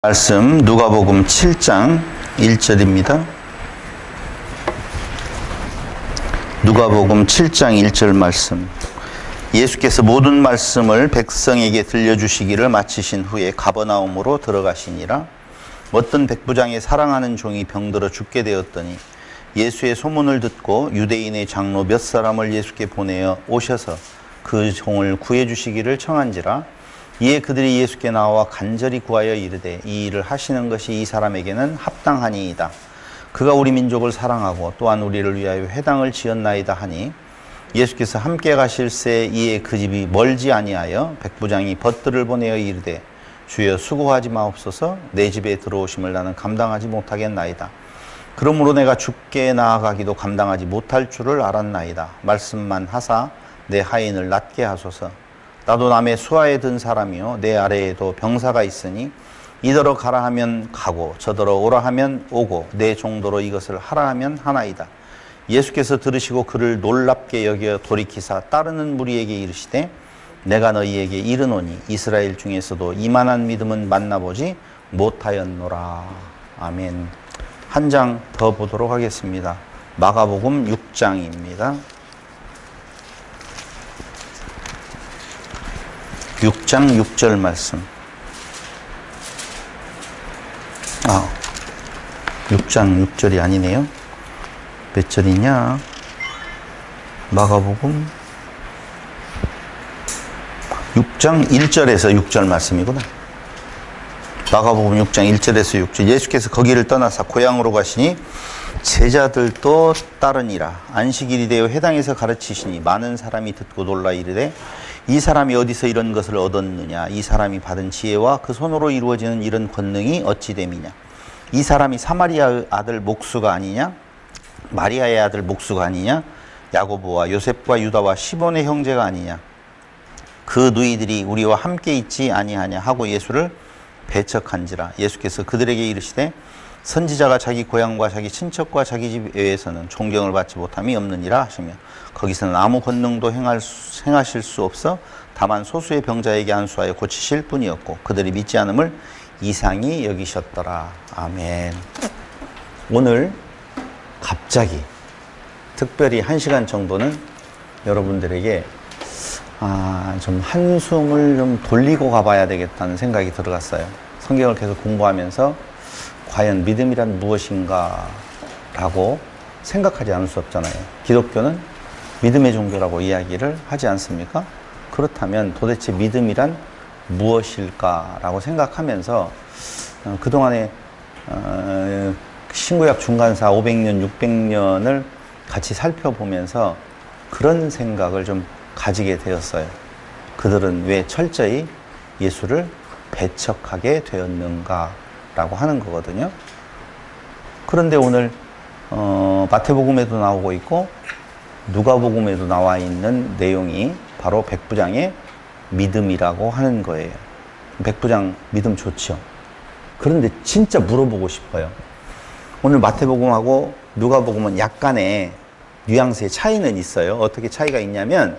말씀 누가복음 7장 1절입니다. 누가복음 7장 1절 말씀. 예수께서 모든 말씀을 백성에게 들려주시기를 마치신 후에 가버나움으로 들어가시니라. 어떤 백부장의 사랑하는 종이 병들어 죽게 되었더니 예수의 소문을 듣고 유대인의 장로 몇 사람을 예수께 보내어 오셔서 그 종을 구해 주시기를 청한지라. 이에 그들이 예수께 나와 간절히 구하여 이르되 이 일을 하시는 것이 이 사람에게는 합당하니이다. 그가 우리 민족을 사랑하고 또한 우리를 위하여 회당을 지었나이다 하니 예수께서 함께 가실새 이에 그 집이 멀지 아니하여 백부장이 벗들을 보내어 이르되 주여 수고하지 마옵소서. 내 집에 들어오심을 나는 감당하지 못하겠나이다. 그러므로 내가 주께 나아가기도 감당하지 못할 줄을 알았나이다. 말씀만 하사 내 하인을 낫게 하소서. 나도 남의 수하에 든 사람이요 내 아래에도 병사가 있으니 이더러 가라 하면 가고 저더러 오라 하면 오고 내 정도로 이것을 하라 하면 하나이다. 예수께서 들으시고 그를 놀랍게 여겨 돌이키사 따르는 무리에게 이르시되 내가 너희에게 이르노니 이스라엘 중에서도 이만한 믿음은 만나보지 못하였노라. 아멘. 한 장 더 보도록 하겠습니다. 마가복음 6장입니다. 6장 6절 말씀. 6장 6절이 아니네요. 몇 절이냐? 마가복음 6장 1절에서 6절 말씀이구나. 마가복음 6장 1절에서 6절. 예수께서 거기를 떠나사 고향으로 가시니 제자들도 따르니라. 안식일이 되어 회당에서 가르치시니 많은 사람이 듣고 놀라 이르되 이 사람이 어디서 이런 것을 얻었느냐? 이 사람이 받은 지혜와 그 손으로 이루어지는 이런 권능이 어찌 됨이냐? 이 사람이 사마리아의 아들 목수가 아니냐? 마리아의 아들 목수가 아니냐? 야고보와 요셉과 유다와 시몬의 형제가 아니냐? 그 누이들이 우리와 함께 있지 아니하냐? 하고 예수를 배척한지라. 예수께서 그들에게 이르시되 선지자가 자기 고향과 자기 친척과 자기 집 외에서는 존경을 받지 못함이 없느니라 하시며 거기서는 아무 권능도 행하실 수 없어 다만 소수의 병자에게 안수하여 고치실 뿐이었고 그들이 믿지 않음을 이상히 여기셨더라. 아멘. 오늘 갑자기 특별히 1시간 정도는 여러분들에게 좀 한숨을 좀 돌리고 가봐야 되겠다는 생각이 들어갔어요. 성경을 계속 공부하면서 과연 믿음이란 무엇인가 라고 생각하지 않을 수 없잖아요. 기독교는 믿음의 종교라고 이야기를 하지 않습니까? 그렇다면 도대체 믿음이란 무엇일까 라고 생각하면서 그동안에 신구약 중간사 500년, 600년을 같이 살펴보면서 그런 생각을 좀 가지게 되었어요. 그들은 왜 철저히 예수를 배척하게 되었는가 라고 하는 거거든요. 그런데 오늘 마태복음에도 나오고 있고 누가복음에도 나와 있는 내용이 바로 백부장의 믿음이라고 하는 거예요. 백부장 믿음 좋죠. 그런데 진짜 물어보고 싶어요. 오늘 마태복음하고 누가복음은 약간의 뉘앙스의 차이는 있어요. 어떻게 차이가 있냐면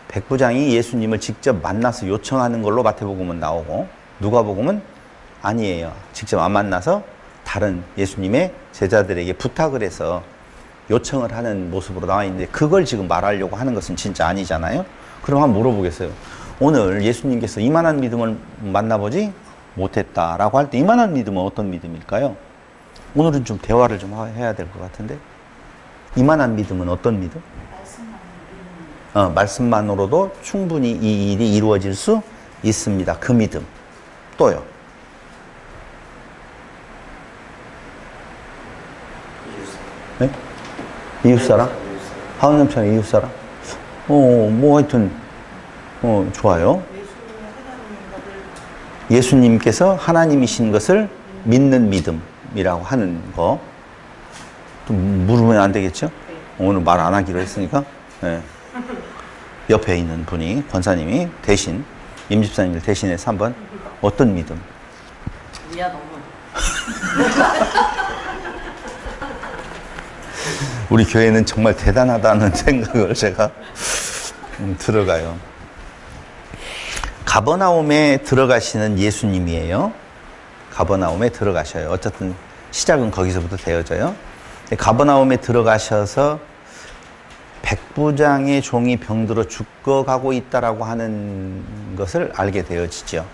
백부장이 예수님을 직접 만나서 요청하는 걸로 마태복음은 나오고 누가복음은 아니에요. 직접 안 만나서 다른 예수님의 제자들에게 부탁을 해서 요청을 하는 모습으로 나와 있는데 그걸 지금 말하려고 하는 것은 진짜 아니잖아요. 그럼 한번 물어보겠어요. 오늘 예수님께서 이만한 믿음을 만나보지 못했다라고 할 때 이만한 믿음은 어떤 믿음일까요? 오늘은 좀 대화를 좀 해야 될 것 같은데 이만한 믿음은 어떤 믿음? 말씀만으로도 충분히 이 일이 이루어질 수 있습니다. 그 믿음. 또요. 네? 이웃사랑? 하은남처럼 이웃사랑? 뭐 하여튼 좋아요. 예수님께서 하나님이신 것을 믿는 믿음이라고 하는 거. 또 물으면 안 되겠죠? 오늘 말 안 하기로 했으니까. 네. 옆에 있는 분이 권사님이 대신 임집사님을 대신해서 한번 어떤 믿음? 미안 너무. 우리 교회는 정말 대단하다는 생각을 제가 들어가요. 가버나움에 들어가시는 예수님이에요. 가버나움에 들어가셔요. 어쨌든 시작은 거기서부터 되어져요. 가버나움에 들어가셔서 백부장의 종이 병들어 죽어가고 있다라고 하는 것을 알게 되어지죠.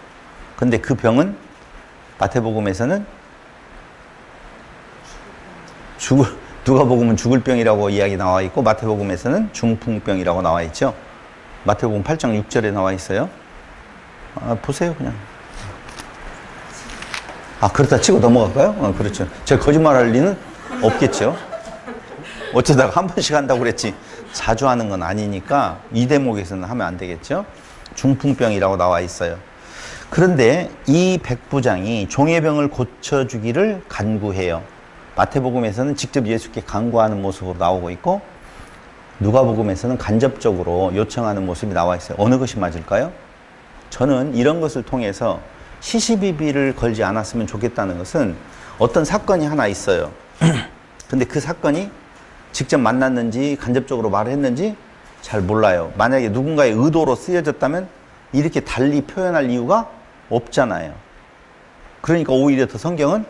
근데 그 병은 마태복음에서는 누가복음은 죽을 병이라고 이야기 나와 있고 마태복음에서는 중풍병이라고 나와 있죠. 마태복음 8장 6절에 나와 있어요. 보세요 그냥. 그렇다 치고 넘어갈까요? 그렇죠. 제가 거짓말할 리는 없겠죠. 어쩌다가 한 번씩 한다고 그랬지 자주 하는 건 아니니까 이 대목에서는 하면 안 되겠죠. 중풍병이라고 나와 있어요. 그런데 이 백부장이 종의 병을 고쳐주기를 간구해요. 마태복음에서는 직접 예수께 간구하는 모습으로 나오고 있고 누가복음에서는 간접적으로 요청하는 모습이 나와 있어요. 어느 것이 맞을까요? 저는 이런 것을 통해서 시시비비를 걸지 않았으면 좋겠다는 것은 어떤 사건이 하나 있어요. 근데 그 사건이 직접 만났는지 간접적으로 말을 했는지 잘 몰라요. 만약에 누군가의 의도로 쓰여졌다면 이렇게 달리 표현할 이유가 없잖아요. 그러니까 오히려 더 성경은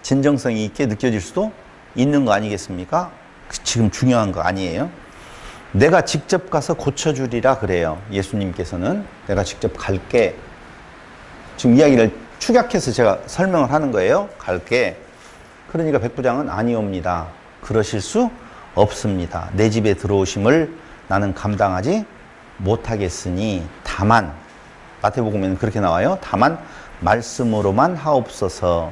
진정성이 있게 느껴질 수도 있는 거 아니겠습니까? 지금 중요한 거 아니에요. 내가 직접 가서 고쳐주리라 그래요. 예수님께서는 내가 직접 갈게. 지금 이야기를 축약해서 제가 설명을 하는 거예요. 갈게. 그러니까 백부장은 아니옵니다. 그러실 수 없습니다. 내 집에 들어오심을 나는 감당하지 못하겠으니 다만 마태복음에는 그렇게 나와요. 다만 말씀으로만 하옵소서.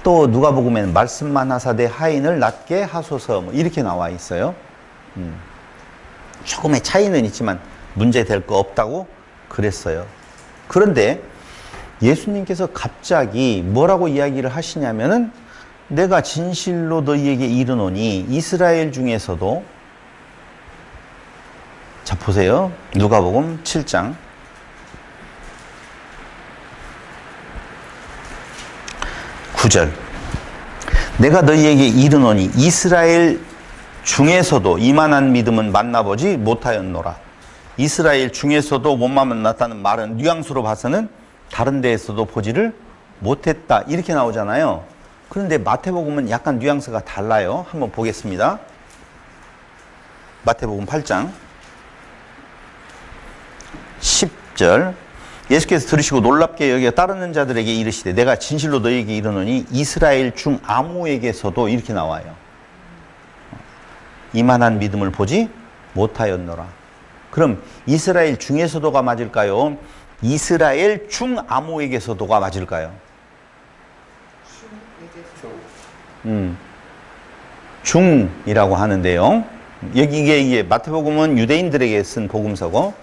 또 누가복음에는 말씀만 하사 내 하인을 낫게 하소서 이렇게 나와 있어요. 조금의 차이는 있지만 문제될 거 없다고 그랬어요. 그런데 예수님께서 갑자기 뭐라고 이야기를 하시냐면은 내가 진실로 너희에게 이르노니 이스라엘 중에서도 자 보세요. 누가복음 7장 9절 내가 너희에게 이르노니 이스라엘 중에서도 이만한 믿음은 만나보지 못하였노라. 이스라엘 중에서도 못 만났다는 말은 뉘앙스로 봐서는 다른 데에서도 보지를 못했다 이렇게 나오잖아요. 그런데 마태복음은 약간 뉘앙스가 달라요. 한번 보겠습니다. 마태복음 8장 10절 예수께서 들으시고 놀랍게 여겨 따르는 자들에게 이르시되 내가 진실로 너희에게 이르노니 이스라엘 중 아무에게서도 이렇게 나와요. 이만한 믿음을 보지 못하였노라. 그럼 이스라엘 중에서도가 맞을까요? 이스라엘 중 아무에게서도가 맞을까요? 중이라고 하는데요. 이게 마태복음은 유대인들에게 쓴 복음서고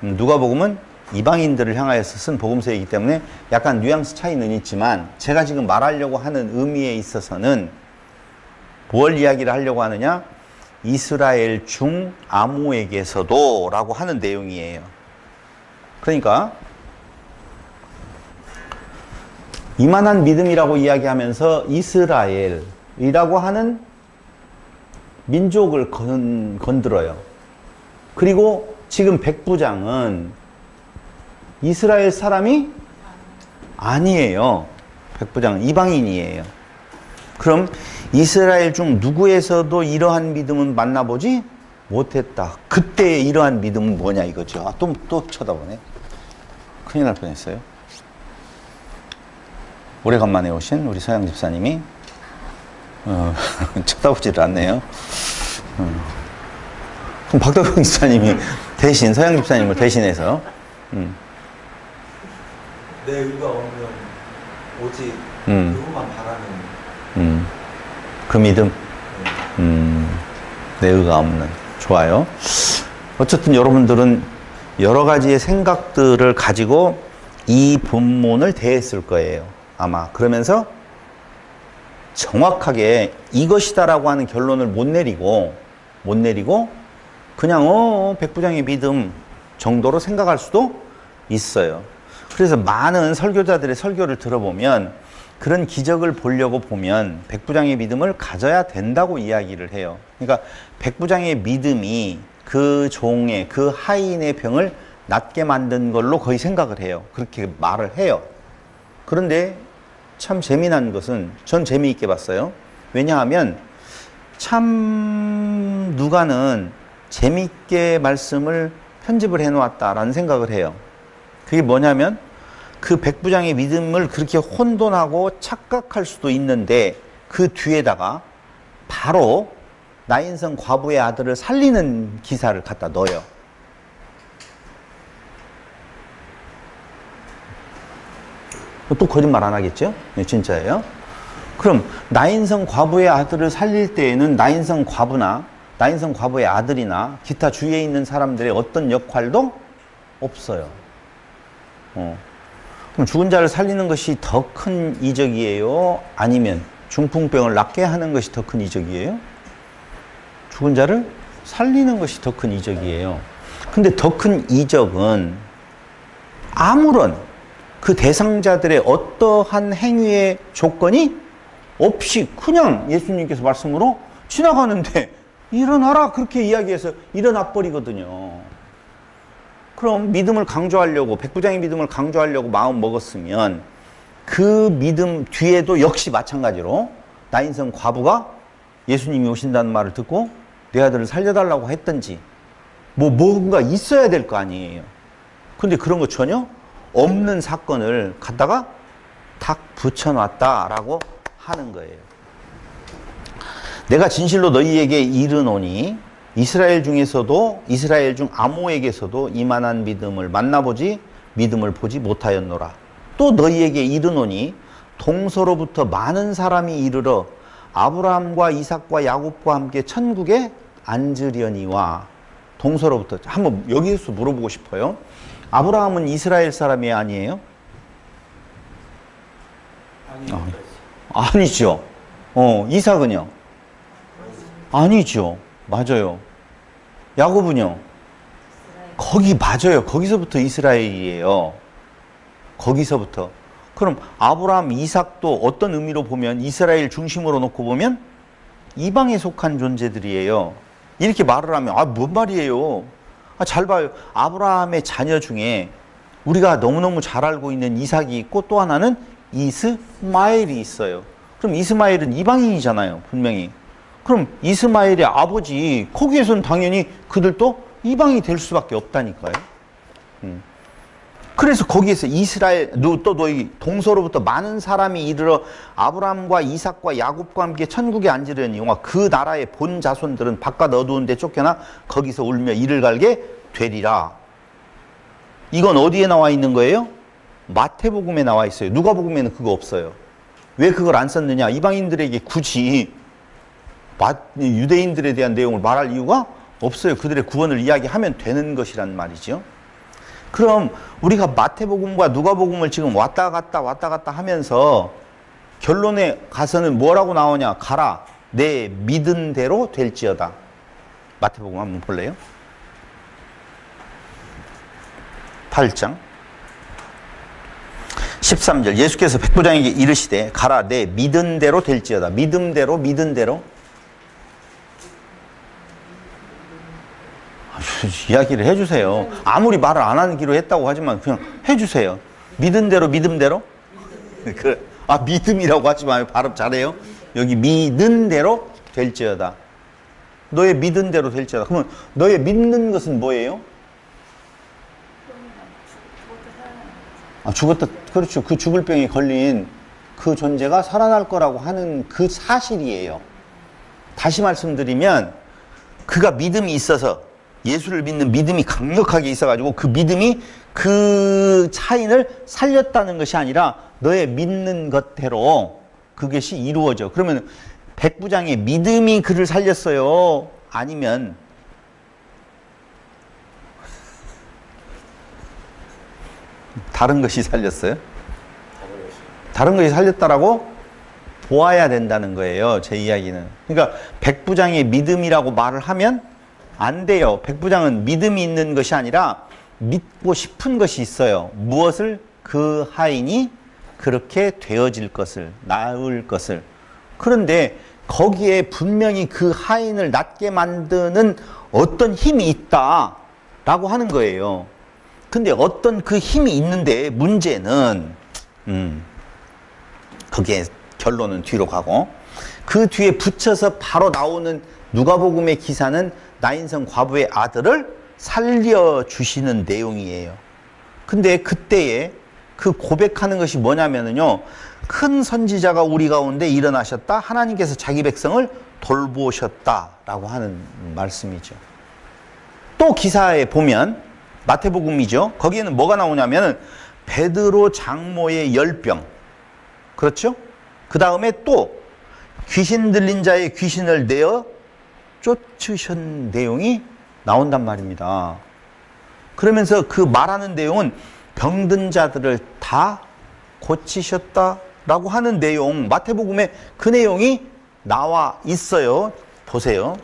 누가복음은 이방인들을 향하여서 쓴 복음서이기 때문에 약간 뉘앙스 차이는 있지만 제가 지금 말하려고 하는 의미에 있어서는 뭘 이야기를 하려고 하느냐? 이스라엘 중 아무에게서도 라고 하는 내용이에요. 그러니까 이만한 믿음이라고 이야기하면서 이스라엘이라고 하는 민족을 건드려요. 그리고 지금 백부장은 이스라엘 사람이 아니에요. 백부장은 이방인이에요. 그럼 이스라엘 중 누구에서도 이러한 믿음은 만나보지 못했다. 그때의 이러한 믿음은 뭐냐 이거죠. 또 쳐다보네. 큰일 날 뻔했어요. 오래간만에 오신 우리 서양 집사님이 쳐다보지를 않네요. 그럼 박덕영 집사님이 대신 서양 집사님을 대신해서 내 의가 없는 오직 그것만 바라는 그 믿음 내 의가 없는 좋아요. 어쨌든 여러분들은 여러 가지의 생각들을 가지고 이 본문을 대했을 거예요. 아마 그러면서 정확하게 이것이다라고 하는 결론을 못 내리고 그냥 백부장의 믿음 정도로 생각할 수도 있어요. 그래서 많은 설교자들의 설교를 들어보면 그런 기적을 보려고 보면 백부장의 믿음을 가져야 된다고 이야기를 해요. 그러니까 백부장의 믿음이 그 종의 그 하인의 병을 낫게 만든 걸로 거의 생각을 해요. 그렇게 말을 해요. 그런데 참 재미난 것은 전 재미있게 봤어요. 왜냐하면 참 누가는 재미있게 말씀을 편집을 해놓았다라는 생각을 해요. 그게 뭐냐면 그 백부장의 믿음을 그렇게 혼돈하고 착각할 수도 있는데 그 뒤에다가 바로 나인성 과부의 아들을 살리는 기사를 갖다 넣어요. 또 거짓말 안 하겠죠? 네, 진짜예요. 그럼 나인성 과부의 아들을 살릴 때에는 나인성 과부나 나인성 과부의 아들이나 기타 주위에 있는 사람들의 어떤 역할도 없어요. 그럼 죽은 자를 살리는 것이 더 큰 이적이에요? 아니면 중풍병을 낫게 하는 것이 더 큰 이적이에요? 죽은 자를 살리는 것이 더 큰 이적이에요. 근데 더 큰 이적은 아무런 그 대상자들의 어떠한 행위의 조건이 없이 그냥 예수님께서 말씀으로 지나가는데 일어나라 그렇게 이야기해서 일어나 버리거든요. 그럼 믿음을 강조하려고 백부장의 믿음을 강조하려고 마음 먹었으면 그 믿음 뒤에도 역시 마찬가지로 나인성 과부가 예수님이 오신다는 말을 듣고 내 아들을 살려달라고 했든지 뭔가 있어야 될 거 아니에요. 근데 그런 거 전혀 없는 사건을 갖다가 탁 붙여놨다라고 하는 거예요. 내가 진실로 너희에게 이르노니 이스라엘 중 아모에게서도 이만한 믿음을 만나보지 믿음을 보지 못하였노라. 또 너희에게 이르노니 동서로부터 많은 사람이 이르러 아브라함과 이삭과 야곱과 함께 천국에 앉으려니와. 동서로부터 한번 여기서 물어보고 싶어요. 아브라함은 이스라엘 사람이 아니에요? 아니죠. 이삭은요? 아니죠. 맞아요. 야곱은요? 거기 맞아요. 거기서부터 이스라엘이에요. 거기서부터. 그럼 아브라함, 이삭도 어떤 의미로 보면 이스라엘 중심으로 놓고 보면 이방에 속한 존재들이에요. 이렇게 말을 하면 뭔 말이에요? 잘 봐요. 아브라함의 자녀 중에 우리가 너무너무 잘 알고 있는 이삭이 있고 또 하나는 이스마엘이 있어요. 그럼 이스마엘은 이방인이잖아요. 분명히. 그럼 이스마엘의 아버지 거기에서는 당연히 그들도 이방이 될 수밖에 없다니까요. 그래서 거기에서 이스라엘 또 너희 동서로부터 많은 사람이 이르러 아브라함과 이삭과 야곱과 함께 천국에 앉으려니와 그 나라의 본 자손들은 바깥 어두운 데 쫓겨나 거기서 울며 이를 갈게 되리라. 이건 어디에 나와 있는 거예요? 마태복음에 나와 있어요. 누가복음에는 그거 없어요. 왜 그걸 안 썼느냐? 이방인들에게 굳이 유대인들에 대한 내용을 말할 이유가 없어요. 그들의 구원을 이야기하면 되는 것이란 말이죠. 그럼 우리가 마태복음과 누가복음을 지금 왔다 갔다 하면서 결론에 가서는 뭐라고 나오냐? 가라. 내 믿은 대로 될지어다. 마태복음 한번 볼래요? 8장 13절 예수께서 백부장에게 이르시되 가라 내 믿은 대로 될지어다. 믿음대로 믿은 대로 이야기를 해주세요. 아무리 말을 안 하기로 했다고 하지만 그냥 해주세요. 믿은 대로 믿음대로? 그래. 믿음이라고 하지 마요. 발음 잘해요. 여기 믿은 대로 될지어다. 너의 믿은 대로 될지어다. 그러면 너의 믿는 것은 뭐예요? 죽었다. 그렇죠. 그 죽을 병에 걸린 그 존재가 살아날 거라고 하는 그 사실이에요. 다시 말씀드리면 그가 믿음이 있어서 예수를 믿는 믿음이 강력하게 있어가지고 그 믿음이 그 차인을 살렸다는 것이 아니라 너의 믿는 것대로 그것이 이루어져. 그러면 백부장의 믿음이 그를 살렸어요? 아니면 다른 것이 살렸어요? 다른 것이 살렸다라고 보아야 된다는 거예요. 제 이야기는. 그러니까 백부장의 믿음이라고 말을 하면 안 돼요. 백부장은 믿음이 있는 것이 아니라 믿고 싶은 것이 있어요. 무엇을? 그 하인이 그렇게 되어질 것을, 나을 것을. 그런데 거기에 분명히 그 하인을 낫게 만드는 어떤 힘이 있다라고 하는 거예요. 근데 어떤 그 힘이 있는데 문제는 거기에 결론은 뒤로 가고, 그 뒤에 붙여서 바로 나오는 누가복음의 기사는 나인성 과부의 아들을 살려주시는 내용이에요. 근데 그때에 그 고백하는 것이 뭐냐면요, 큰 선지자가 우리 가운데 일어나셨다. 하나님께서 자기 백성을 돌보셨다라고 하는 말씀이죠. 또 기사에 보면 마태복음이죠. 거기에는 뭐가 나오냐면 베드로 장모의 열병, 그렇죠? 그 다음에 또 귀신 들린 자의 귀신을 내어 쫓으신 내용이 나온단 말입니다. 그러면서 그 말하는 내용은 병든 자들을 다 고치셨다라고 하는 내용, 마태복음에 그 내용이 나와 있어요. 보세요.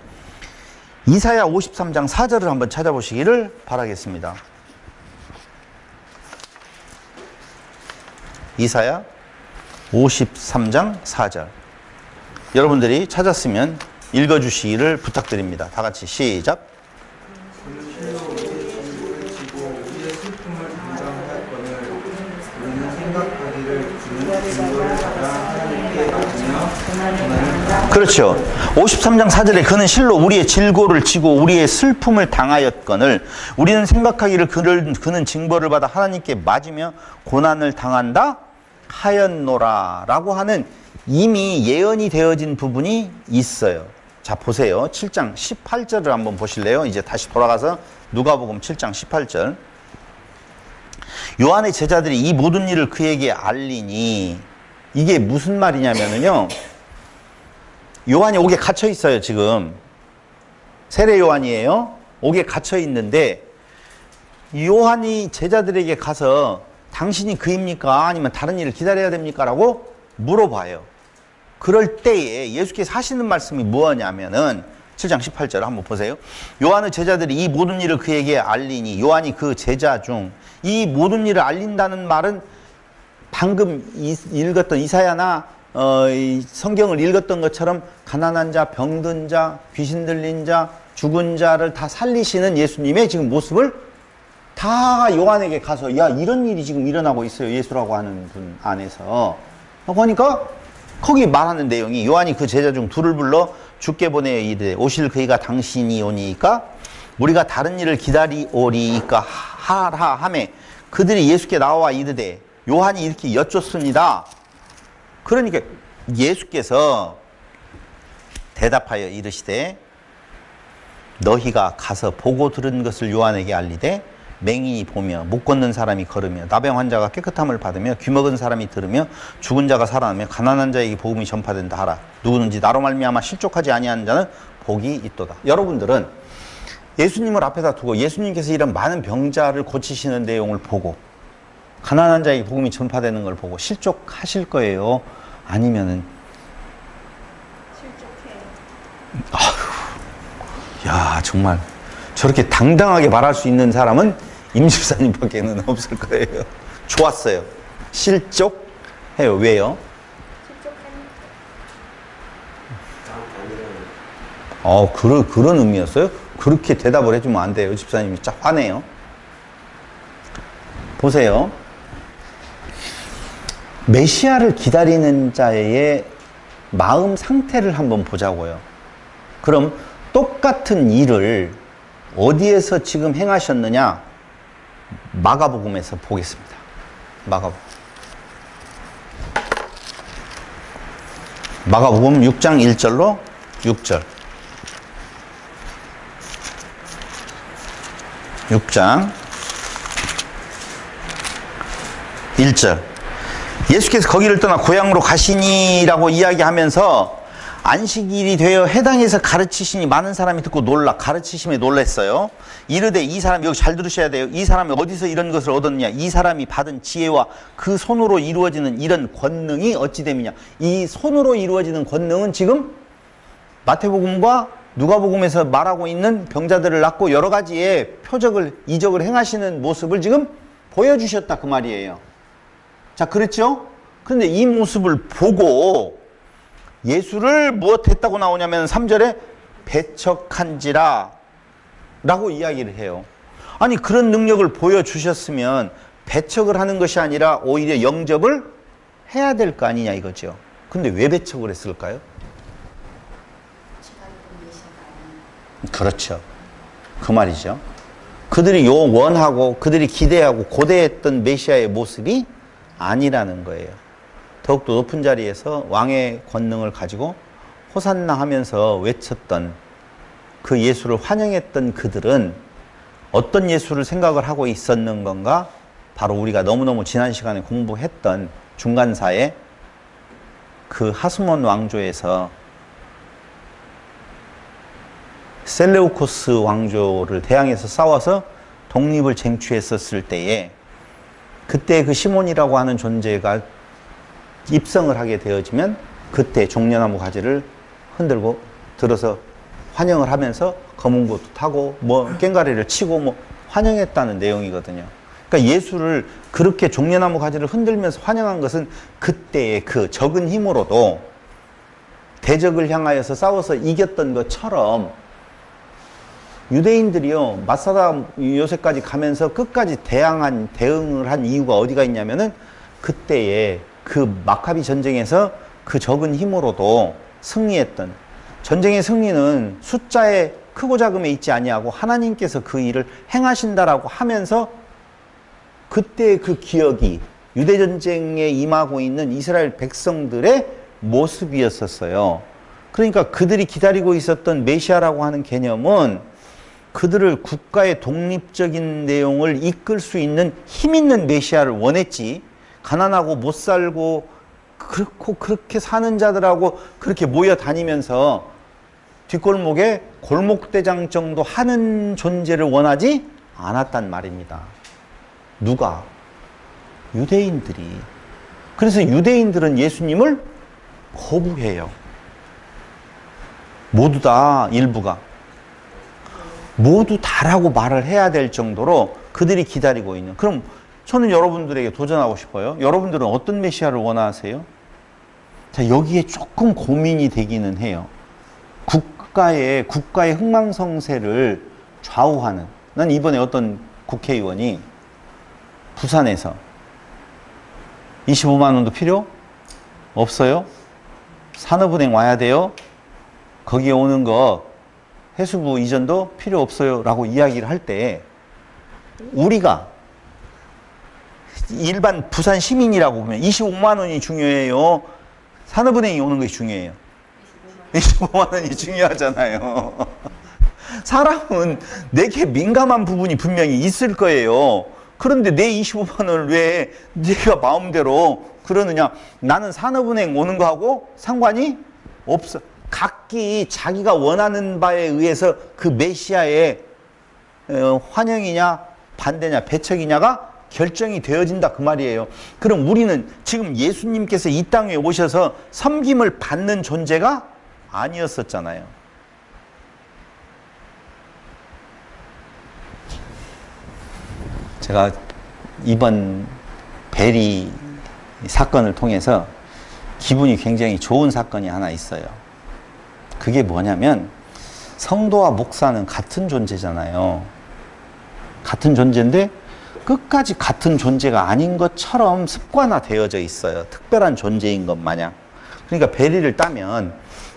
이사야 53장 4절을 한번 찾아보시기를 바라겠습니다. 이사야 53장 4절. 여러분들이 찾았으면 읽어주시기를 부탁드립니다. 다 같이 시작. 그렇죠. 53장 4절에 그는 실로 우리의 질고를 지고 우리의 슬픔을 당하였거늘 우리는 생각하기를 그는 징벌을 받아 하나님께 맞으며 고난을 당한다 하였노라 라고 하는 이미 예언이 되어진 부분이 있어요. 자, 보세요. 7장 18절을 한번 보실래요? 이제 다시 돌아가서 누가복음 7장 18절. 요한의 제자들이 이 모든 일을 그에게 알리니, 이게 무슨 말이냐면요, 요한이 옥에 갇혀 있어요. 지금 세례 요한이에요. 옥에 갇혀 있는데 요한이 제자들에게 가서 당신이 그입니까? 아니면 다른 일을 기다려야 됩니까? 라고 물어봐요. 그럴 때에 예수께서 하시는 말씀이 뭐냐면은 7장 18절 한번 보세요. 요한의 제자들이 이 모든 일을 그에게 알리니, 요한이 그 제자 중 이 모든 일을 알린다는 말은 방금 읽었던 이사야나 성경을 읽었던 것처럼 가난한 자, 병든 자, 귀신 들린 자, 죽은 자를 다 살리시는 예수님의 지금 모습을 다 요한에게 가서, 야, 이런 일이 지금 일어나고 있어요. 예수라고 하는 분 안에서. 그러니까 거기 말하는 내용이, 요한이 그 제자 중 둘을 불러 주께 보내어 이르되 오실 그이가 당신이 오니까 우리가 다른 일을 기다리오리이까 하라 하매 그들이 예수께 나와 이르되, 요한이 이렇게 여쭙습니다. 그러니까 예수께서 대답하여 이르시되 너희가 가서 보고 들은 것을 요한에게 알리되 맹인이 보며 못 걷는 사람이 걸으며 나병 환자가 깨끗함을 받으며 귀먹은 사람이 들으며 죽은 자가 살아나며 가난한 자에게 복음이 전파된다 하라. 누구든지 나로 말미암아 실족하지 아니하는 자는 복이 있도다. 여러분들은 예수님을 앞에다 두고 예수님께서 이런 많은 병자를 고치시는 내용을 보고 가난한 자에게 복음이 전파되는 걸 보고 실족하실 거예요? 아니면은 실족해요. 야, 정말 저렇게 당당하게 말할 수 있는 사람은 임 집사님밖에는 없을 거예요. 좋았어요. 실족해요. 왜요? 그런 의미였어요? 그렇게 대답을 해주면 안 돼요. 집사님이 쫙 화내요. 보세요. 메시아를 기다리는 자의 마음 상태를 한번 보자고요. 그럼 똑같은 일을 어디에서 지금 행하셨느냐? 마가복음에서 보겠습니다. 마가복음 6장 1절로 6절. 6장 1절. 예수께서 거기를 떠나 고향으로 가시니라고 이야기하면서 안식일이 되어 해당에서 가르치시니 많은 사람이 듣고 가르치심에 놀랐어요. 이르되 이 사람, 여기 잘 들으셔야 돼요. 이 사람이 어디서 이런 것을 얻었느냐? 이 사람이 받은 지혜와 그 손으로 이루어지는 이런 권능이 어찌 됨이냐? 이 손으로 이루어지는 권능은 지금 마태복음과 누가복음에서 말하고 있는 병자들을 낫고 여러 가지의 이적을 행하시는 모습을 지금 보여주셨다 그 말이에요. 자, 그렇죠? 그런데 이 모습을 보고 예수를 무엇했다고 나오냐면 3절에 배척한지라 라고 이야기를 해요. 아니, 그런 능력을 보여주셨으면 배척을 하는 것이 아니라 오히려 영접을 해야 될 거 아니냐 이거죠. 근데 왜 배척을 했을까요? 그렇죠. 그 말이죠. 그들이 원하고 그들이 기대하고 고대했던 메시아의 모습이 아니라는 거예요. 더욱더 높은 자리에서 왕의 권능을 가지고 호산나 하면서 외쳤던 그 예수를 환영했던 그들은 어떤 예수를 생각을 하고 있었는 건가? 바로 우리가 너무너무 지난 시간에 공부했던 중간사의 그 하스몬 왕조에서 셀레우코스 왕조를 대항해서 싸워서 독립을 쟁취했었을 때에 그때 그 시몬이라고 하는 존재가 입성을 하게 되어지면 그때 종려나무 가지를 흔들고 들어서 환영을 하면서 검은 것도 타고 뭐 꽹가리를 치고 뭐 환영했다는 내용이거든요. 그러니까 예수를 그렇게 종려나무 가지를 흔들면서 환영한 것은 그때의 그 적은 힘으로도 대적을 향하여서 싸워서 이겼던 것처럼 유대인들이요, 마사다 요새까지 가면서 끝까지 대응을 한 이유가 어디가 있냐면은 그때의 그 마카비 전쟁에서 그 적은 힘으로도 승리했던, 전쟁의 승리는 숫자의 크고 작음에 있지 아니하고 하나님께서 그 일을 행하신다라고 하면서 그때의 그 기억이 유대 전쟁에 임하고 있는 이스라엘 백성들의 모습이었었어요. 그러니까 그들이 기다리고 있었던 메시아라고 하는 개념은 그들을 국가의 독립적인 내용을 이끌 수 있는 힘 있는 메시아를 원했지, 가난하고 못 살고 그렇고 그렇게 사는 자들하고 그렇게 모여 다니면서 뒷골목에 골목대장 정도 하는 존재를 원하지 않았단 말입니다. 누가? 유대인들이. 그래서 유대인들은 예수님을 거부해요. 모두 다, 일부가. 모두 다라고 말을 해야 될 정도로 그들이 기다리고 있는. 그럼 저는 여러분들에게 도전하고 싶어요. 여러분들은 어떤 메시아를 원하세요? 자, 여기에 조금 고민이 되기는 해요. 국가의 흥망성쇠를 좌우하는. 난 이번에 어떤 국회의원이 부산에서 25만 원도 필요 없어요? 산업은행 와야 돼요? 거기에 오는 거 해수부 이전도 필요 없어요 라고 이야기를 할 때 우리가 일반 부산 시민이라고 보면 25만 원이 중요해요? 산업은행이 오는 것이 중요해요? 25만 원이 중요하잖아요. 사람은 내게 민감한 부분이 분명히 있을 거예요. 그런데 내 25만 원을 왜 네가 마음대로 그러느냐? 나는 산업은행 오는 거하고 상관이 없어. 각기 자기가 원하는 바에 의해서 그 메시아의 환영이냐 반대냐 배척이냐가 결정이 되어진다 그 말이에요. 그럼 우리는 지금 예수님께서 이 땅에 오셔서 섬김을 받는 존재가 아니었었잖아요. 제가 이번 베리 사건을 통해서 기분이 굉장히 좋은 사건이 하나 있어요. 그게 뭐냐면 성도와 목사는 같은 존재잖아요. 같은 존재인데 끝까지 같은 존재가 아닌 것처럼 습관화되어져 있어요. 특별한 존재인 것 마냥. 그러니까 베리를 따면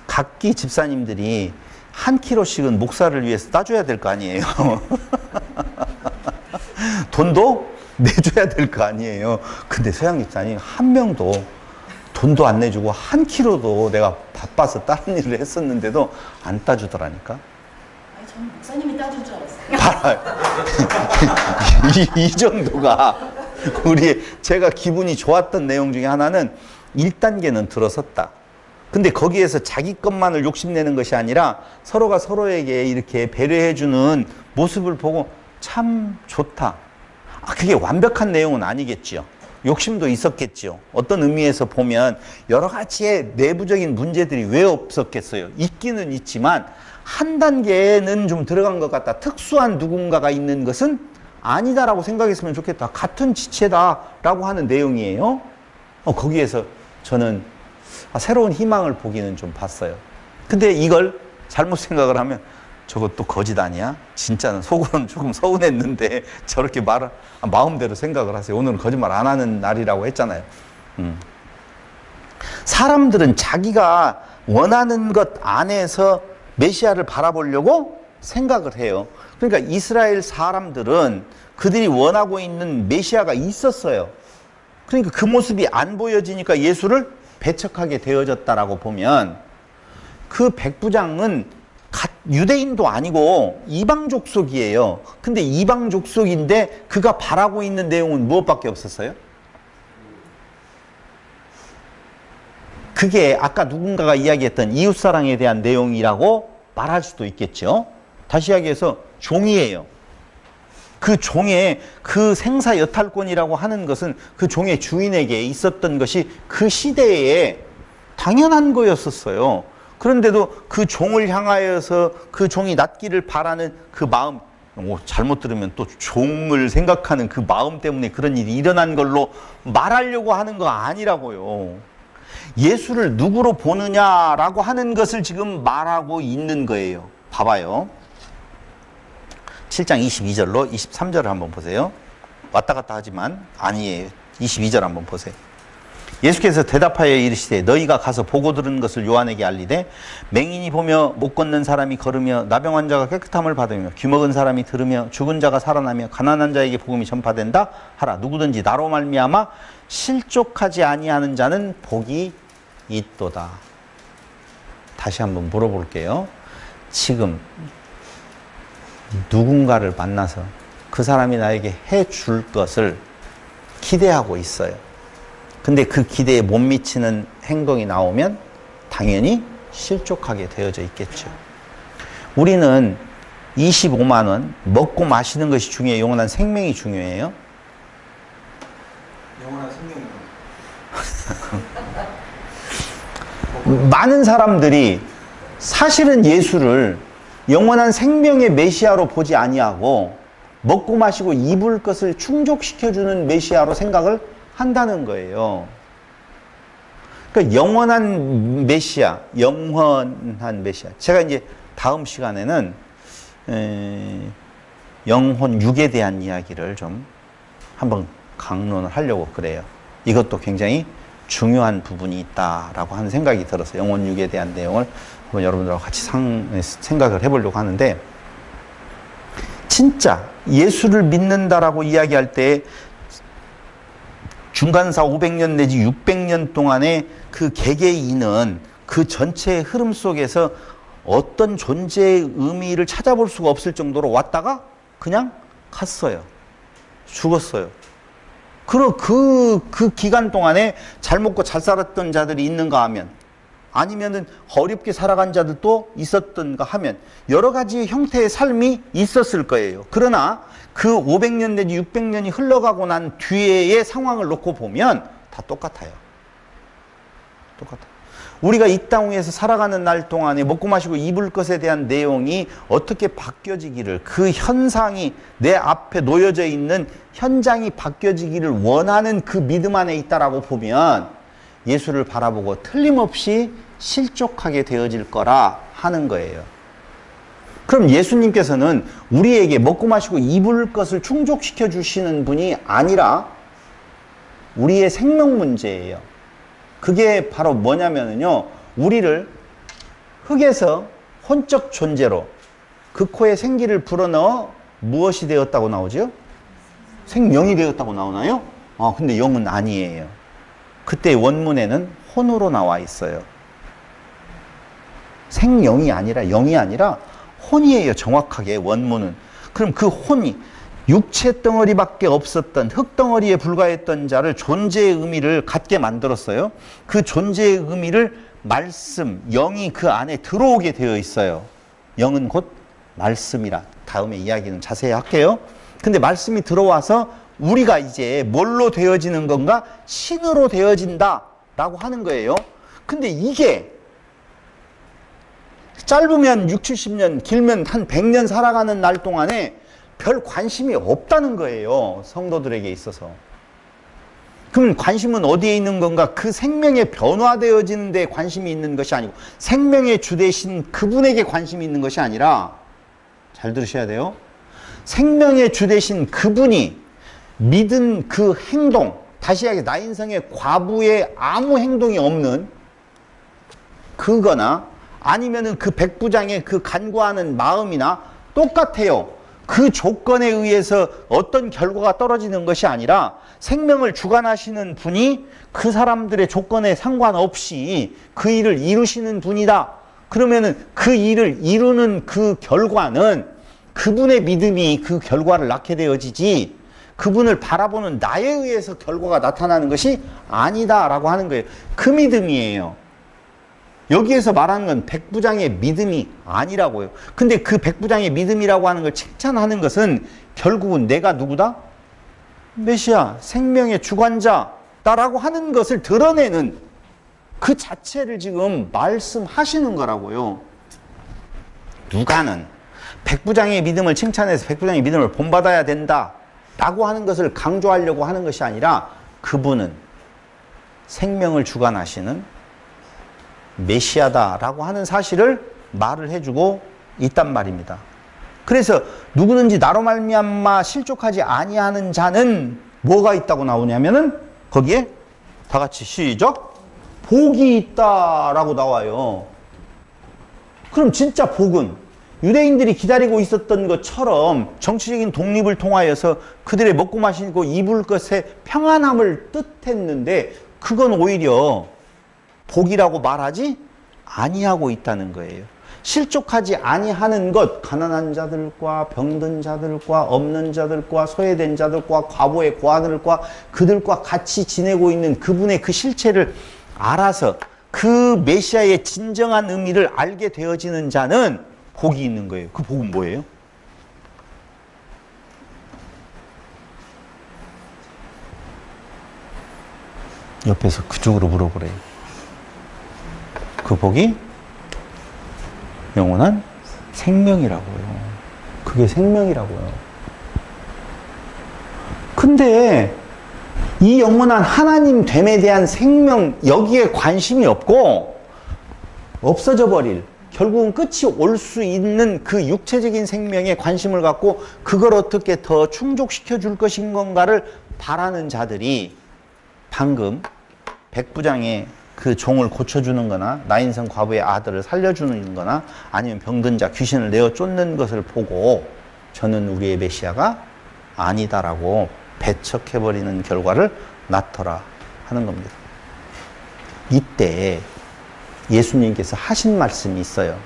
각기 집사님들이 한 킬로씩은 목사를 위해서 따줘야 될 거 아니에요. 돈도 내줘야 될 거 아니에요. 근데 서양 집사님 한 명도 돈도 안 내주고 한 킬로도 내가 바빠서 다른 일을 했었는데도 안 따주더라니까. 아니, 저는 목사님이 따줄 줄 알았어요. 이 정도가 제가 기분이 좋았던 내용 중에 하나는 1단계는 들어섰다. 근데 거기에서 자기 것만을 욕심내는 것이 아니라 서로가 서로에게 이렇게 배려해주는 모습을 보고 참 좋다. 그게 완벽한 내용은 아니겠죠. 욕심도 있었겠죠. 어떤 의미에서 보면 여러 가지의 내부적인 문제들이 왜 없었겠어요. 있기는 있지만 한 단계는 좀 들어간 것 같다. 특수한 누군가가 있는 것은 아니다라고 생각했으면 좋겠다. 같은 지체다라고 하는 내용이에요. 거기에서 저는 새로운 희망을 보기는 좀 봤어요. 근데 이걸 잘못 생각을 하면 저것도 거짓 아니야? 진짜는 속으로는 조금 서운했는데 저렇게 마음대로 생각을 하세요. 오늘은 거짓말 안 하는 날이라고 했잖아요. 사람들은 자기가 원하는 것 안에서 메시아를 바라보려고 생각을 해요. 그러니까 이스라엘 사람들은 그들이 원하고 있는 메시아가 있었어요. 그러니까 그 모습이 안 보여지니까 예수를 배척하게 되어졌다라고 보면, 그 백부장은 유대인도 아니고 이방 족속이에요. 근데 이방 족속인데 그가 바라고 있는 내용은 무엇밖에 없었어요? 그게 아까 누군가가 이야기했던 이웃사랑에 대한 내용이라고 말할 수도 있겠죠. 다시 이야기해서 종이에요. 그 종의 그 생사 여탈권이라고 하는 것은 그 종의 주인에게 있었던 것이 그 시대에 당연한 거였었어요. 그런데도 그 종을 향하여서 그 종이 낫기를 바라는 그 마음, 잘못 들으면 또 종을 생각하는 그 마음 때문에 그런 일이 일어난 걸로 말하려고 하는 거 아니라고요. 예수를 누구로 보느냐라고 하는 것을 지금 말하고 있는 거예요. 봐봐요. 7장 22절로 23절을 한번 보세요. 왔다 갔다 하지만 아니에요. 22절 한번 보세요. 예수께서 대답하여 이르시되 너희가 가서 보고 들은 것을 요한에게 알리되 맹인이 보며 못 걷는 사람이 걸으며 나병 환자가 깨끗함을 받으며 귀먹은 사람이 들으며 죽은 자가 살아나며 가난한 자에게 복음이 전파된다 하라. 누구든지 나로 말미암아 실족하지 아니하는 자는 복이 있도다. 다시 한번 물어볼게요. 지금 누군가를 만나서 그 사람이 나에게 해줄 것을 기대하고 있어요. 근데 그 기대에 못 미치는 행동이 나오면 당연히 실족하게 되어져 있겠죠. 우리는 25만 원 먹고 마시는 것이 중요해요? 영원한 생명이 중요해요? 영원한 생명이. 많은 사람들이 사실은 예수를 영원한 생명의 메시아로 보지 아니하고 먹고 마시고 입을 것을 충족시켜주는 메시아로 생각을 한다는 거예요. 그러니까 영원한 메시아, 영원한 메시아. 제가 이제 다음 시간에는 영혼 육에 대한 이야기를 좀 한번 강론을 하려고 그래요. 이것도 굉장히 중요한 부분이 있다라고 하는 생각이 들어서 영혼 육에 대한 내용을 한번 여러분들하고 같이 생각을 해보려고 하는데, 진짜 예수를 믿는다라고 이야기할 때 중간사 500년 내지 600년 동안의 그 개개인은 그 전체의 흐름 속에서 어떤 존재의 의미를 찾아볼 수가 없을 정도로 왔다가 그냥 갔어요. 죽었어요. 그 기간 동안에 잘 먹고 잘 살았던 자들이 있는가 하면, 아니면은 어렵게 살아간 자들도 있었던가 하면 여러 가지 형태의 삶이 있었을 거예요. 그러나 그 500년 내지 600년이 흘러가고 난 뒤에의 상황을 놓고 보면 다 똑같아요. 똑같아요. 우리가 이 땅 위에서 살아가는 날 동안에 먹고 마시고 입을 것에 대한 내용이 어떻게 바뀌어지기를, 그 현상이 내 앞에 놓여져 있는 현장이 바뀌어지기를 원하는 그 믿음 안에 있다라고 보면 예수를 바라보고 틀림없이 실족하게 되어질 거라 하는 거예요. 그럼 예수님께서는 우리에게 먹고 마시고 입을 것을 충족시켜 주시는 분이 아니라 우리의 생명 문제예요. 그게 바로 뭐냐면요, 우리를 흙에서 혼적 존재로 그 코에 생기를 불어넣어 무엇이 되었다고 나오죠? 생명이 되었다고 나오나요? 근데 영은 아니에요. 그때 원문에는 혼으로 나와 있어요. 생명이 아니라 영이 아니라 혼이에요. 정확하게 원문은. 그럼 그 혼이 육체 덩어리밖에 없었던 흙덩어리에 불과했던 자를 존재의 의미를 갖게 만들었어요. 그 존재의 의미를 말씀, 영이 그 안에 들어오게 되어 있어요. 영은 곧 말씀이라. 다음에 이야기는 자세히 할게요. 근데 말씀이 들어와서 우리가 이제 뭘로 되어지는 건가? 신으로 되어진다 라고 하는 거예요. 근데 이게 짧으면 60, 70년, 길면 한 100년 살아가는 날 동안에 별 관심이 없다는 거예요. 성도들에게 있어서. 그럼 관심은 어디에 있는 건가? 그 생명의 변화되어지는 데 관심이 있는 것이 아니고 생명의 주 되신 그분에게 관심이 있는 것이 아니라, 잘 들으셔야 돼요. 생명의 주 되신 그분이 믿은 그 행동, 다시 이야기 나인성의 과부의 아무 행동이 없는 그거나 아니면은 그 백부장의 그 간구하는 마음이나 똑같아요. 그 조건에 의해서 어떤 결과가 떨어지는 것이 아니라 생명을 주관하시는 분이 그 사람들의 조건에 상관없이 그 일을 이루시는 분이다. 그러면은 그 일을 이루는 그 결과는 그분의 믿음이 그 결과를 낳게 되어지지 그분을 바라보는 나에 의해서 결과가 나타나는 것이 아니다라고 하는 거예요. 그 믿음이에요. 여기에서 말하는 건 백부장의 믿음이 아니라고요. 근데 그 백부장의 믿음이라고 하는 걸 칭찬하는 것은 결국은 내가 누구다? 메시아, 생명의 주관자다라고 하는 것을 드러내는 그 자체를 지금 말씀하시는 거라고요. 누가는 백부장의 믿음을 칭찬해서 백부장의 믿음을 본받아야 된다라고 하는 것을 강조하려고 하는 것이 아니라 그분은 생명을 주관하시는 메시아다라고 하는 사실을 말을 해주고 있단 말입니다. 그래서 누구든지 나로 말미암아 실족하지 아니하는 자는 뭐가 있다고 나오냐면은 거기에 다 같이 시작 복이 있다라고 나와요. 그럼 진짜 복은 유대인들이 기다리고 있었던 것처럼 정치적인 독립을 통하여서 그들의 먹고 마시고 입을 것의 평안함을 뜻했는데 그건 오히려 복이라고 말하지 아니하고 있다는 거예요. 실족하지 아니하는 것, 가난한 자들과 병든 자들과 없는 자들과 소외된 자들과 과부의 고아들과 그들과 같이 지내고 있는 그분의 그 실체를 알아서 그 메시아의 진정한 의미를 알게 되어지는 자는 복이 있는 거예요. 그 복은 뭐예요? 옆에서 그쪽으로 물어보래요. 그 복이 영원한 생명이라고요. 그게 생명이라고요. 근데 이 영원한 하나님 됨에 대한 생명 여기에 관심이 없고 없어져 버릴 결국은 끝이 올 수 있는 그 육체적인 생명에 관심을 갖고 그걸 어떻게 더 충족시켜 줄 것인 건가를 바라는 자들이 방금 백부장의 그 종을 고쳐주는 거나 나인성 과부의 아들을 살려주는 거나 아니면 병든 자 귀신을 내어 쫓는 것을 보고 저는 우리의 메시아가 아니다라고 배척해버리는 결과를 낳더라 하는 겁니다. 이때 예수님께서 하신 말씀이 있어요.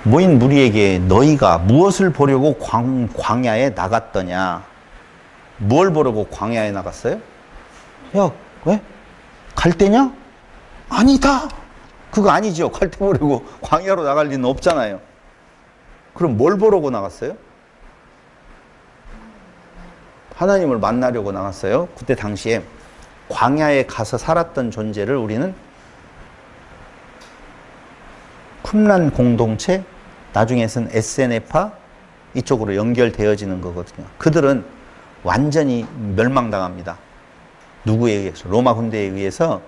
모인 무리에게 너희가 무엇을 보려고 광야에 나갔더냐? 뭘 보려고 광야에 나갔어요? 야, 왜? 갈대냐? 아니다. 그거 아니죠. 갈대 보려고 광야로 나갈 리는 없잖아요. 그럼 뭘 보려고 나갔어요? 하나님을 만나려고 나갔어요. 그때 당시에 광야에 가서 살았던 존재를 우리는 쿰란 공동체, 나중에는 SNF파 이쪽으로 연결되어지는 거거든요. 그들은 완전히 멸망당합니다. 누구에 의해서? 로마 군대에 의해서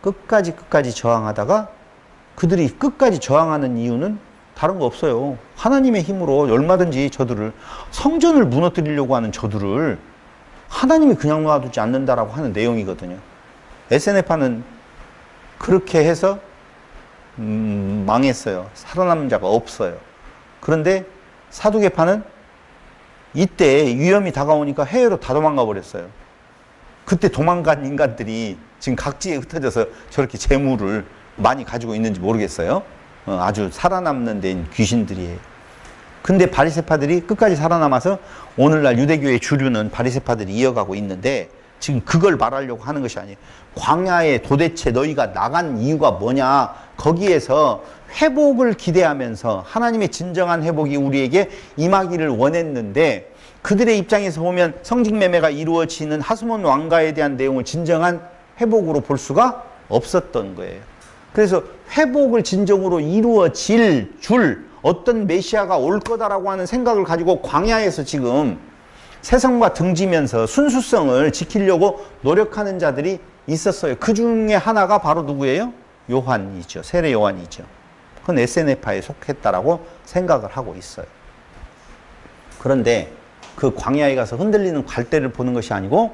끝까지 저항하다가 그들이 끝까지 저항하는 이유는 다른 거 없어요. 하나님의 힘으로 얼마든지 저들을 성전을 무너뜨리려고 하는 저들을 하나님이 그냥 놔두지 않는다라고 하는 내용이거든요. SNF파는 그렇게 해서 망했어요. 살아남은 자가 없어요. 그런데 사두개파는 이때 위험이 다가오니까 해외로 다 도망가 버렸어요. 그때 도망간 인간들이 지금 각지에 흩어져서 저렇게 재물을 많이 가지고 있는지 모르겠어요. 아주 살아남는 데인 귀신들이에요. 근데 바리새파들이 끝까지 살아남아서 오늘날 유대교의 주류는 바리새파들이 이어가고 있는데 지금 그걸 말하려고 하는 것이 아니에요. 광야에 도대체 너희가 나간 이유가 뭐냐? 거기에서 회복을 기대하면서 하나님의 진정한 회복이 우리에게 임하기를 원했는데 그들의 입장에서 보면 성직매매가 이루어지는 하스몬 왕가에 대한 내용을 진정한 회복으로 볼 수가 없었던 거예요. 그래서 회복을 진정으로 이루어질 줄 어떤 메시아가 올 거다라고 하는 생각을 가지고 광야에서 지금 세상과 등지면서 순수성을 지키려고 노력하는 자들이 있었어요. 그 중에 하나가 바로 누구예요? 요한이죠. 세례 요한이죠. 그건 SNF파에 속했다라고 생각을 하고 있어요. 그런데 그 광야에 가서 흔들리는 갈대를 보는 것이 아니고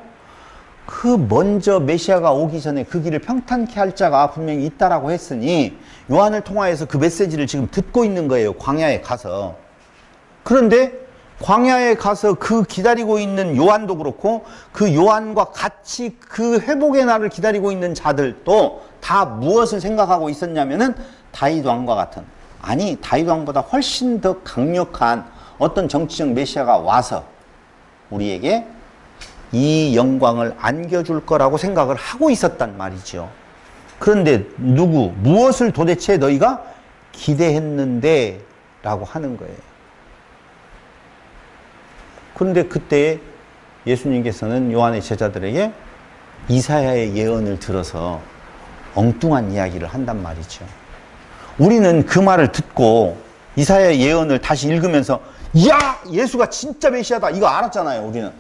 그 먼저 메시아가 오기 전에 그 길을 평탄케 할 자가 분명히 있다라고 했으니 요한을 통하여서 그 메시지를 지금 듣고 있는 거예요. 광야에 가서. 그런데 광야에 가서 그 기다리고 있는 요한도 그렇고 그 요한과 같이 그 회복의 날을 기다리고 있는 자들도 다 무엇을 생각하고 있었냐면은 다윗 왕과 같은, 아니 다윗 왕보다 훨씬 더 강력한 어떤 정치적 메시아가 와서 우리에게 이 영광을 안겨줄 거라고 생각을 하고 있었단 말이죠. 그런데 무엇을 도대체 너희가 기대했는데 라고 하는 거예요. 그런데 그때 예수님께서는 요한의 제자들에게 이사야의 예언을 들어서 엉뚱한 이야기를 한단 말이죠. 우리는 그 말을 듣고 이사야의 예언을 다시 읽으면서 야! 예수가 진짜 메시아다 이거 알았잖아요. 우리는.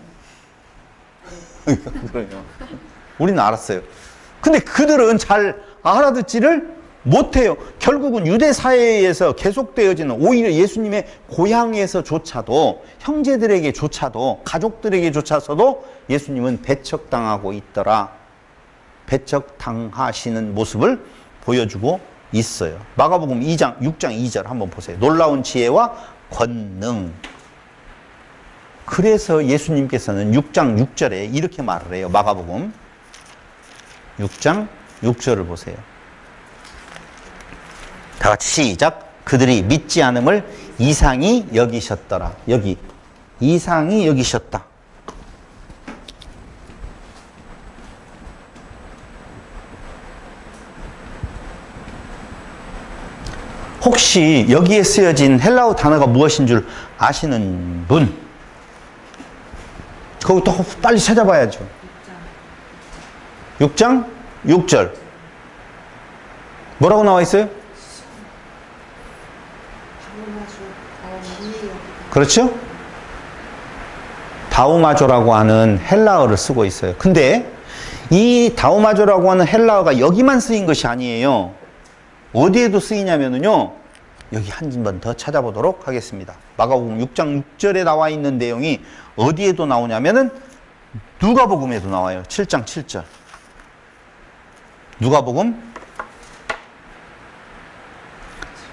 그래요. 우리는 알았어요. 근데 그들은 잘 알아듣지를 못해요. 결국은 유대 사회에서 계속되어지는, 오히려 예수님의 고향에서조차도, 형제들에게조차도, 가족들에게조차서도 예수님은 배척당하고 있더라. 배척당하시는 모습을 보여주고 있어요. 마가복음 6장 2절 한번 보세요. 놀라운 지혜와 권능. 그래서 예수님께서는 6장 6절에 이렇게 말을 해요. 마가복음 6장 6절을 보세요. 다 같이 시작. 그들이 믿지 않음을 이상히 여기셨더라. 여기 이상히 여기셨다. 혹시 여기에 쓰여진 헬라어 단어가 무엇인 줄 아시는 분? 거기 또 빨리 찾아봐야죠. 6장 6절 뭐라고 나와 있어요? 그렇죠? 다우마조라고 하는 헬라어를 쓰고 있어요. 근데 이 다우마조라고 하는 헬라어가 여기만 쓰인 것이 아니에요. 어디에도 쓰이냐면요, 여기 한 번 더 찾아보도록 하겠습니다. 마가복음 6장 6절에 나와 있는 내용이 어디에도 나오냐면은 누가복음에도 나와요. 7장 7절. 누가복음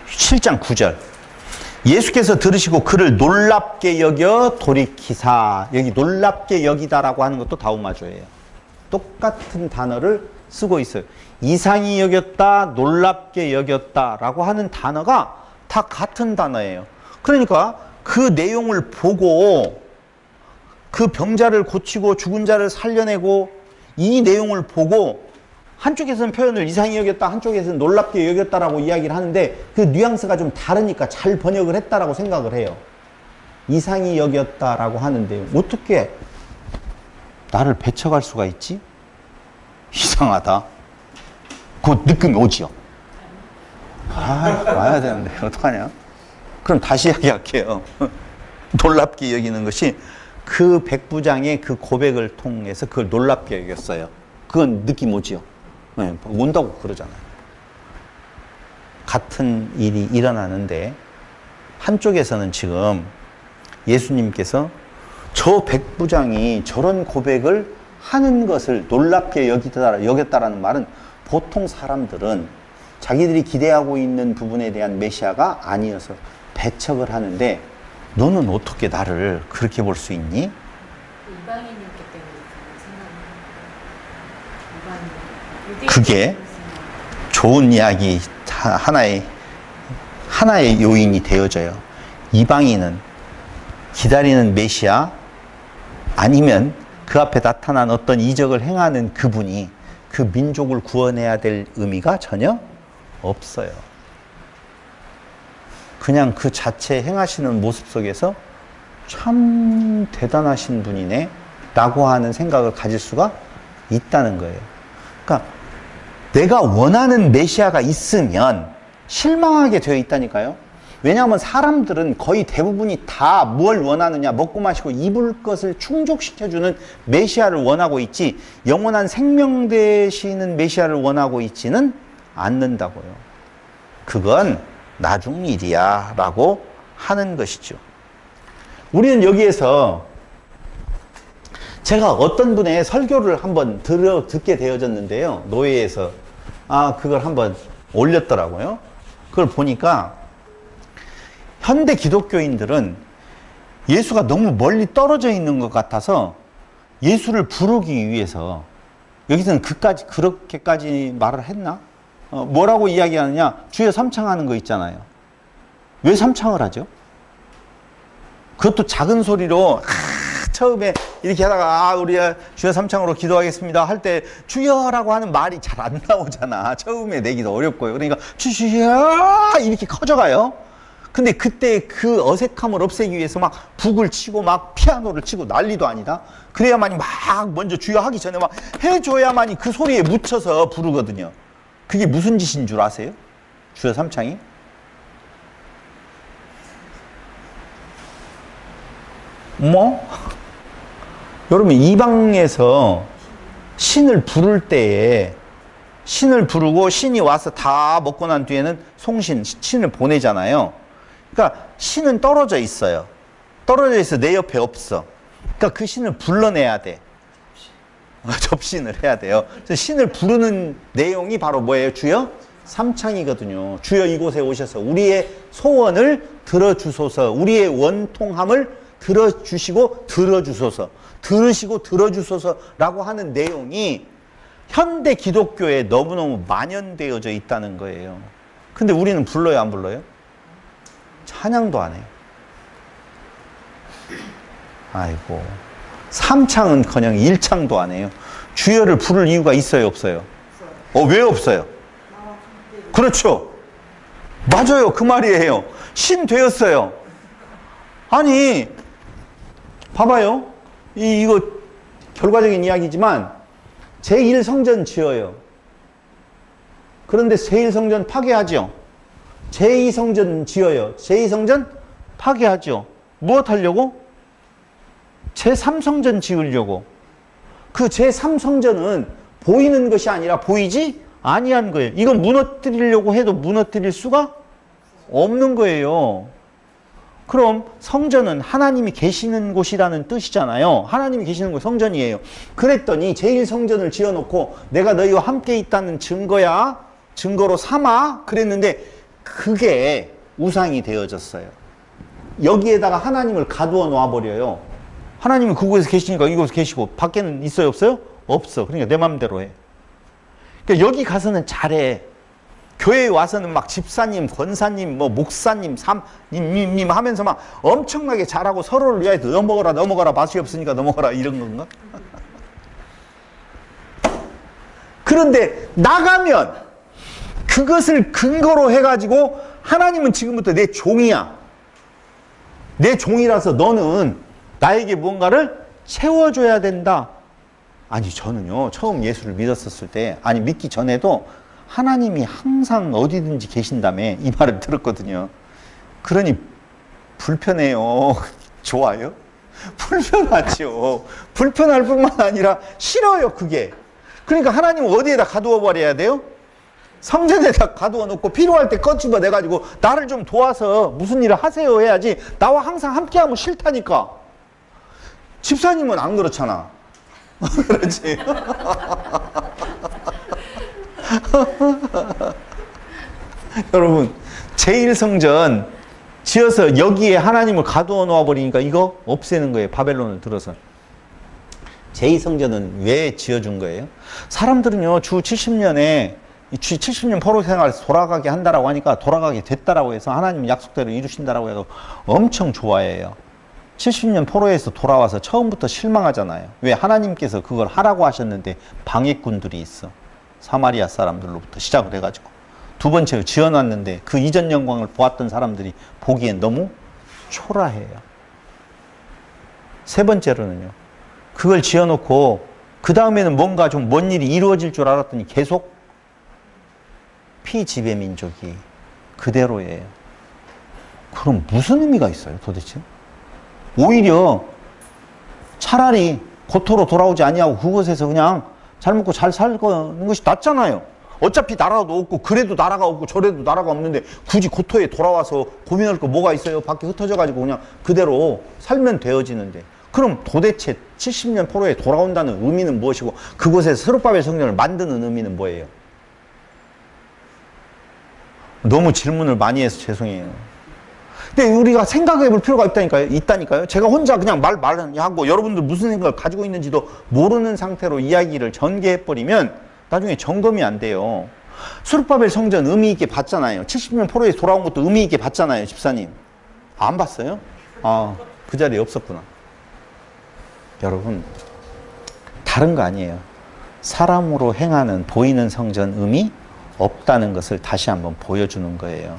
7장 9절. 예수께서 들으시고 그를 놀랍게 여겨 돌이키사. 여기 놀랍게 여기다라고 하는 것도 다우마조예요. 똑같은 단어를 쓰고 있어요. 이상히 여겼다, 놀랍게 여겼다라고 하는 단어가 다 같은 단어예요. 그러니까 그 내용을 보고 그 병자를 고치고 죽은 자를 살려내고 이 내용을 보고 한쪽에서는 표현을 이상히 여겼다, 한쪽에서는 놀랍게 여겼다라고 이야기를 하는데 그 뉘앙스가 좀 다르니까 잘 번역을 했다라고 생각을 해요. 이상히 여겼다라고 하는데 어떻게 나를 배척할 수가 있지? 이상하다. 그 느낌이 오지요. 와야 되는데 어떡하냐? 그럼 다시 이야기할게요. 놀랍게 여기는 것이 그 백부장의 그 고백을 통해서 그걸 놀랍게 여겼어요. 그건 느낌 오지요. 네, 온다고 그러잖아요. 같은 일이 일어나는데 한쪽에서는 지금 예수님께서 저 백부장이 저런 고백을 하는 것을 놀랍게 여겼다라는 말은 보통 사람들은 자기들이 기대하고 있는 부분에 대한 메시아가 아니어서 배척을 하는데 너는 어떻게 나를 그렇게 볼 수 있니? 이방인이었기 때문에 생각합니다. 그게 좋은 이야기 하나의 요인이 되어져요. 이방인은 기다리는 메시아 아니면 그 앞에 나타난 어떤 이적을 행하는 그분이 그 민족을 구원해야 될 의미가 전혀 없어요. 그냥 그 자체 행하시는 모습 속에서 참 대단하신 분이네 라고 하는 생각을 가질 수가 있다는 거예요. 그러니까 내가 원하는 메시아가 있으면 실망하게 되어 있다니까요. 왜냐하면 사람들은 거의 대부분이 다 뭘 원하느냐, 먹고 마시고 입을 것을 충족시켜주는 메시아를 원하고 있지 영원한 생명 되시는 메시아를 원하고 있지는 않는다고요. 그건 나중 일이야 라고 하는 것이죠. 우리는 여기에서 제가 어떤 분의 설교를 한번 듣게 되어졌는데요. 노예에서. 그걸 한번 올렸더라고요. 그걸 보니까 현대 기독교인들은 예수가 너무 멀리 떨어져 있는 것 같아서 예수를 부르기 위해서, 여기서는 그렇게까지 말을 했나? 뭐라고 이야기하느냐? 주여 삼창하는 거 있잖아요. 왜 삼창을 하죠? 그것도 작은 소리로 처음에 이렇게 하다가 우리 주여 삼창으로 기도하겠습니다 할 때 주여라고 하는 말이 잘 안 나오잖아. 처음에 내기도 어렵고요. 그러니까 주여 이렇게 커져가요. 근데 그때 그 어색함을 없애기 위해서 막 북을 치고 막 피아노를 치고 난리도 아니다. 그래야만이 막 먼저 주여 하기 전에 막 해줘야만이 그 소리에 묻혀서 부르거든요. 그게 무슨 짓인 줄 아세요? 주여 삼창이? 뭐? 여러분, 이방에서 신을 부를 때에 신을 부르고 신이 와서 다 먹고 난 뒤에는 신을 보내잖아요. 그러니까 신은 떨어져 있어요. 떨어져 있어 내 옆에 없어. 그러니까 그 신을 불러내야 돼. 접신을 해야 돼요. 그래서 신을 부르는 내용이 바로 뭐예요? 주여 삼창이거든요. 주여 이곳에 오셔서 우리의 소원을 들어주소서. 우리의 원통함을 들어주시고 들어주소서. 들으시고 들어주소서라고 하는 내용이 현대 기독교에 너무너무 만연되어져 있다는 거예요. 근데 우리는 불러요, 안 불러요? 찬양도 안 해요. 아이고, 삼창은커녕 일창도 안 해요. 주여를 부를 이유가 있어요, 없어요? 왜 없어요? 그렇죠. 맞아요, 그 말이에요. 신 되었어요. 아니, 봐봐요. 이거 결과적인 이야기지만 제1성전 지어요. 그런데 제1성전 파괴하죠. 제2성전 지어요. 제2성전 파괴하죠. 무엇 하려고? 제3성전 지으려고. 그 제3성전은 보이는 것이 아니라 보이지 아니한 거예요. 이건 무너뜨리려고 해도 무너뜨릴 수가 없는 거예요. 그럼 성전은 하나님이 계시는 곳이라는 뜻이잖아요. 하나님이 계시는 곳 성전이에요. 그랬더니 제1성전을 지어놓고 내가 너희와 함께 있다는 증거야, 증거로 삼아 그랬는데 그게 우상이 되어졌어요. 여기에다가 하나님을 가두어 놔버려요. 하나님은 그곳에 계시니까 이곳에 계시고 밖에는 있어요, 없어요? 없어. 그러니까 내 맘대로 해. 그러니까 여기 가서는 잘해. 교회에 와서는 막 집사님, 권사님, 뭐 목사님, 삼님 하면서 막 엄청나게 잘하고 서로를 위하여 넘어가라 맛이 없으니까 넘어가라 이런 건가? 그런데 나가면 그것을 근거로 해가지고 하나님은 지금부터 내 종이야. 내 종이라서 너는 나에게 무언가를 채워줘야 된다. 아니, 저는요, 처음 예수를 믿었었을 때, 아니, 믿기 전에도 하나님이 항상 어디든지 계신다며 이 말을 들었거든요. 그러니 불편해요. 좋아요? 불편하죠. 불편할 뿐만 아니라 싫어요, 그게. 그러니까 하나님은 어디에다 가두어 버려야 돼요? 성전에다 가두어 놓고 필요할 때 꺼집어 내가지고 나를 좀 도와서 무슨 일을 하세요 해야지. 나와 항상 함께하면 싫다니까. 집사님은 안 그렇잖아. 그렇지. 여러분, 제1성전 지어서 여기에 하나님을 가두어 놓아 버리니까 이거 없애는 거예요. 바벨론을 들어서. 제2성전은 왜 지어준 거예요? 사람들은요, 주 70년에 70년 포로 생활에서 돌아가게 한다라고 하니까 돌아가게 됐다라고 해서 하나님 약속대로 이루신다라고 해서 엄청 좋아해요. 70년 포로에서 돌아와서 처음부터 실망하잖아요. 왜? 하나님께서 그걸 하라고 하셨는데 방해꾼들이 있어. 사마리아 사람들로부터 시작을 해가지고 두 번째로 지어놨는데 그 이전 영광을 보았던 사람들이 보기엔 너무 초라해요. 세 번째로는요, 그걸 지어놓고 그 다음에는 뭔가 좀 뭔 일이 이루어질 줄 알았더니 계속 피지배 민족이 그대로예요. 그럼 무슨 의미가 있어요, 도대체? 오히려 차라리 고토로 돌아오지 아니하고 그곳에서 그냥 잘 먹고 잘 살는 것이 낫잖아요. 어차피 나라도 없고 그래도 나라가 없고 저래도 나라가 없는데 굳이 고토에 돌아와서 고민할 거 뭐가 있어요? 밖에 흩어져 가지고 그냥 그대로 살면 되어지는데. 그럼 도대체 70년 포로에 돌아온다는 의미는 무엇이고 그곳에서 스룹바벨 성전을 만드는 의미는 뭐예요? 너무 질문을 많이 해서 죄송해요. 근데 우리가 생각해 볼 필요가 있다니까요. 제가 혼자 그냥 말하고 여러분들 무슨 생각을 가지고 있는지도 모르는 상태로 이야기를 전개해버리면 나중에 점검이 안 돼요. 스룹바벨 성전 의미 있게 봤잖아요. 70년 포로에 돌아온 것도 의미 있게 봤잖아요, 집사님. 안 봤어요? 아, 그 자리에 없었구나. 여러분, 다른 거 아니에요. 사람으로 행하는 보이는 성전 의미 없다는 것을 다시 한번 보여주는 거예요.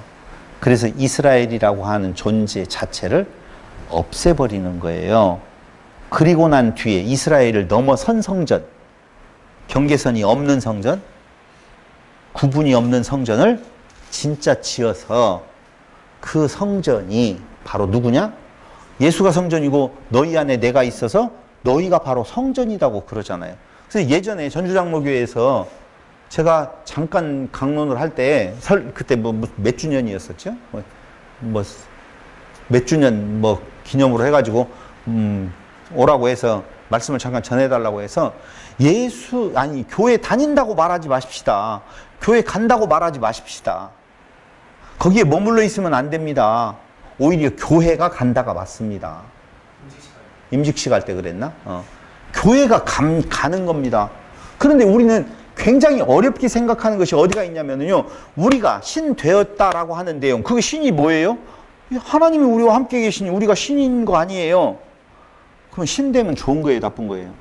그래서 이스라엘이라고 하는 존재 자체를 없애버리는 거예요. 그리고 난 뒤에 이스라엘을 넘어선 성전, 경계선이 없는 성전, 구분이 없는 성전을 진짜 지어서 그 성전이 바로 누구냐? 예수가 성전이고 너희 안에 내가 있어서 너희가 바로 성전이라고 그러잖아요. 그래서 예전에 전주장로교회에서 제가 잠깐 강론을 할 때 그때 몇 주년이었었죠? 몇 주년 기념으로 해가지고 오라고 해서 말씀을 잠깐 전해달라고 해서 교회 다닌다고 말하지 마십시다. 교회 간다고 말하지 마십시다. 거기에 머물러 있으면 안 됩니다. 오히려 교회가 간다가 맞습니다. 임직식 할 때 그랬나? 교회가 가는 겁니다. 그런데 우리는 굉장히 어렵게 생각하는 것이 어디가 있냐면요. 우리가 신 되었다라고 하는 내용. 그게 신이 뭐예요? 하나님이 우리와 함께 계시니 우리가 신인 거 아니에요. 그럼 신 되면 좋은 거예요? 나쁜 거예요?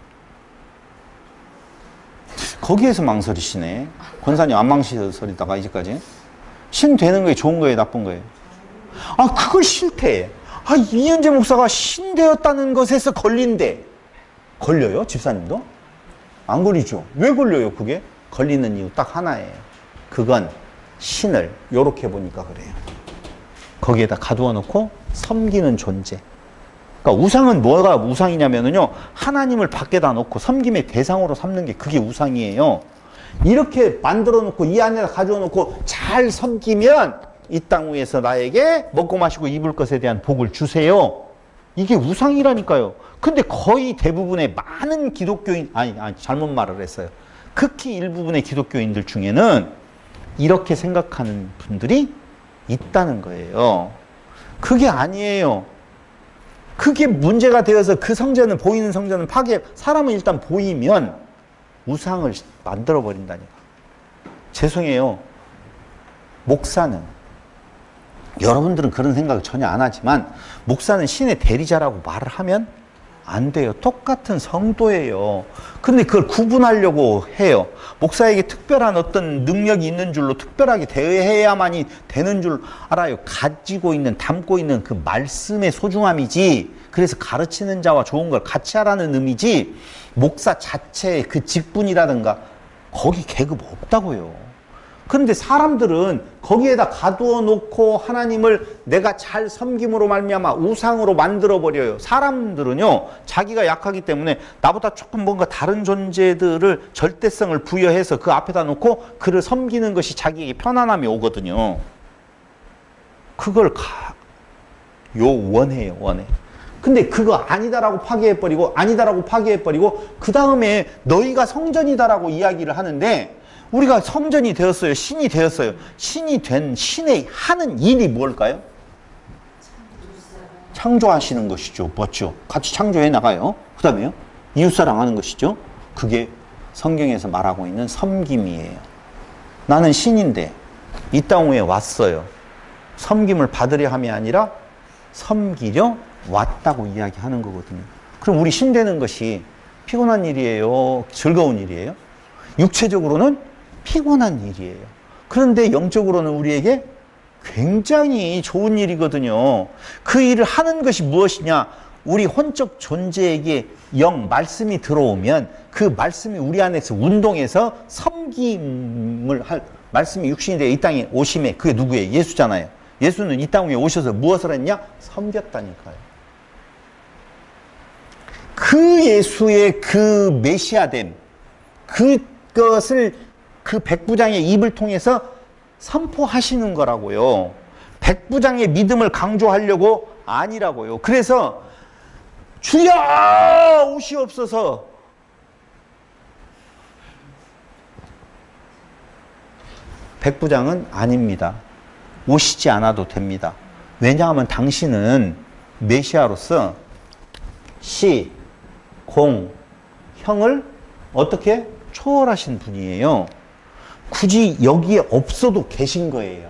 거기에서 망설이시네. 권사님 안 망설이다가 이제까지. 신 되는 게 좋은 거예요? 나쁜 거예요? 아, 그걸 싫대. 아, 이현재 목사가 신 되었다는 것에서 걸린대. 걸려요? 집사님도? 안 걸리죠? 왜 걸려요, 그게? 걸리는 이유 딱 하나예요. 그건 신을 요렇게 보니까 그래요. 거기에다 가두어 놓고 섬기는 존재. 그러니까 우상은 뭐가 우상이냐면요. 하나님을 밖에다 놓고 섬김의 대상으로 삼는 게 그게 우상이에요. 이렇게 만들어 놓고 이 안에다 가져어 놓고 잘 섬기면 이 땅 위에서 나에게 먹고 마시고 입을 것에 대한 복을 주세요. 이게 우상이라니까요. 근데 거의 대부분의 많은 기독교인, 아니, 잘못 말을 했어요. 극히 일부분의 기독교인들 중에는 이렇게 생각하는 분들이 있다는 거예요. 그게 아니에요. 그게 문제가 되어서 그 성전은, 보이는 성전은 사람은 일단 보이면 우상을 만들어버린다니까. 죄송해요. 목사는, 여러분들은 그런 생각을 전혀 안 하지만, 목사는 신의 대리자라고 말을 하면 안 돼요. 똑같은 성도예요. 근데 그걸 구분하려고 해요. 목사에게 특별한 어떤 능력이 있는 줄로 특별하게 대해야만이 되는 줄 알아요. 가지고 있는, 담고 있는 그 말씀의 소중함이지, 그래서 가르치는 자와 좋은 걸 같이 하라는 의미지, 목사 자체의 그 직분이라든가 거기 계급 없다고요. 그런데 사람들은 거기에다 가두어 놓고 하나님을 내가 잘 섬김으로 말미암아 우상으로 만들어 버려요. 사람들은요, 자기가 약하기 때문에 나보다 조금 뭔가 다른 존재들을 절대성을 부여해서 그 앞에다 놓고 그를 섬기는 것이 자기에게 편안함이 오거든요. 그걸 원해요. 근데 그거 아니다라고 파기해버리고 그 다음에 너희가 성전이다라고 이야기를 하는데, 우리가 성전이 되었어요. 신이 되었어요. 신이 된 신의 하는 일이 뭘까요? 창조하시는 것이죠. 맞죠? 같이 창조해 나가요. 그 다음에요? 이웃사랑 하는 것이죠. 그게 성경에서 말하고 있는 섬김이에요. 나는 신인데 이 땅 위에 왔어요. 섬김을 받으려 함이 아니라 섬기려 왔다고 이야기하는 거거든요. 그럼 우리 신 되는 것이 피곤한 일이에요? 즐거운 일이에요? 육체적으로는 피곤한 일이에요. 그런데 영적으로는 우리에게 굉장히 좋은 일이거든요. 그 일을 하는 것이 무엇이냐? 우리 혼적 존재에게 말씀이 들어오면 그 말씀이 우리 안에서 운동해서 섬김을 할, 말씀이 육신이 되어 이 땅에 오심에, 그게 누구예요? 예수잖아요. 예수는 이 땅 위에 오셔서 무엇을 했냐? 섬겼다니까요. 그 예수의 그 메시아됨, 그것을 그 백부장의 입을 통해서 선포하시는 거라고요. 백부장의 믿음을 강조하려고 아니라고요. 그래서 주여! 옷이 없어서. 백부장은 아닙니다. 오시지 않아도 됩니다. 왜냐하면 당신은 메시아로서 시, 공, 형을 어떻게 초월하신 분이에요. 굳이 여기에 없어도 계신 거예요.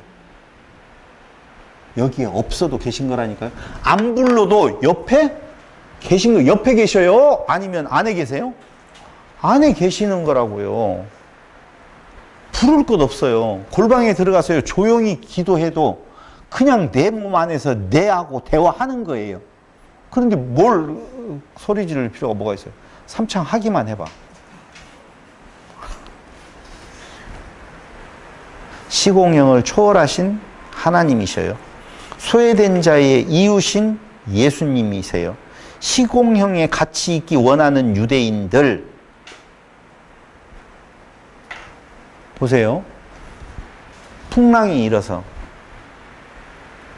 여기에 없어도 계신 거라니까요. 안 불러도 옆에 계신 거, 옆에 계셔요? 아니면 안에 계세요? 안에 계시는 거라고요. 부를 것 없어요. 골방에 들어가서요, 조용히 기도해도 그냥 내 몸 안에서 내하고 대화하는 거예요. 그런데 뭘 소리 지를 필요가 뭐가 있어요? 삼창 하기만 해봐. 시공형을 초월하신 하나님이셔요. 소외된 자의 이웃인 예수님이세요. 시공형에 같이 있기 원하는 유대인들 보세요. 풍랑이 일어서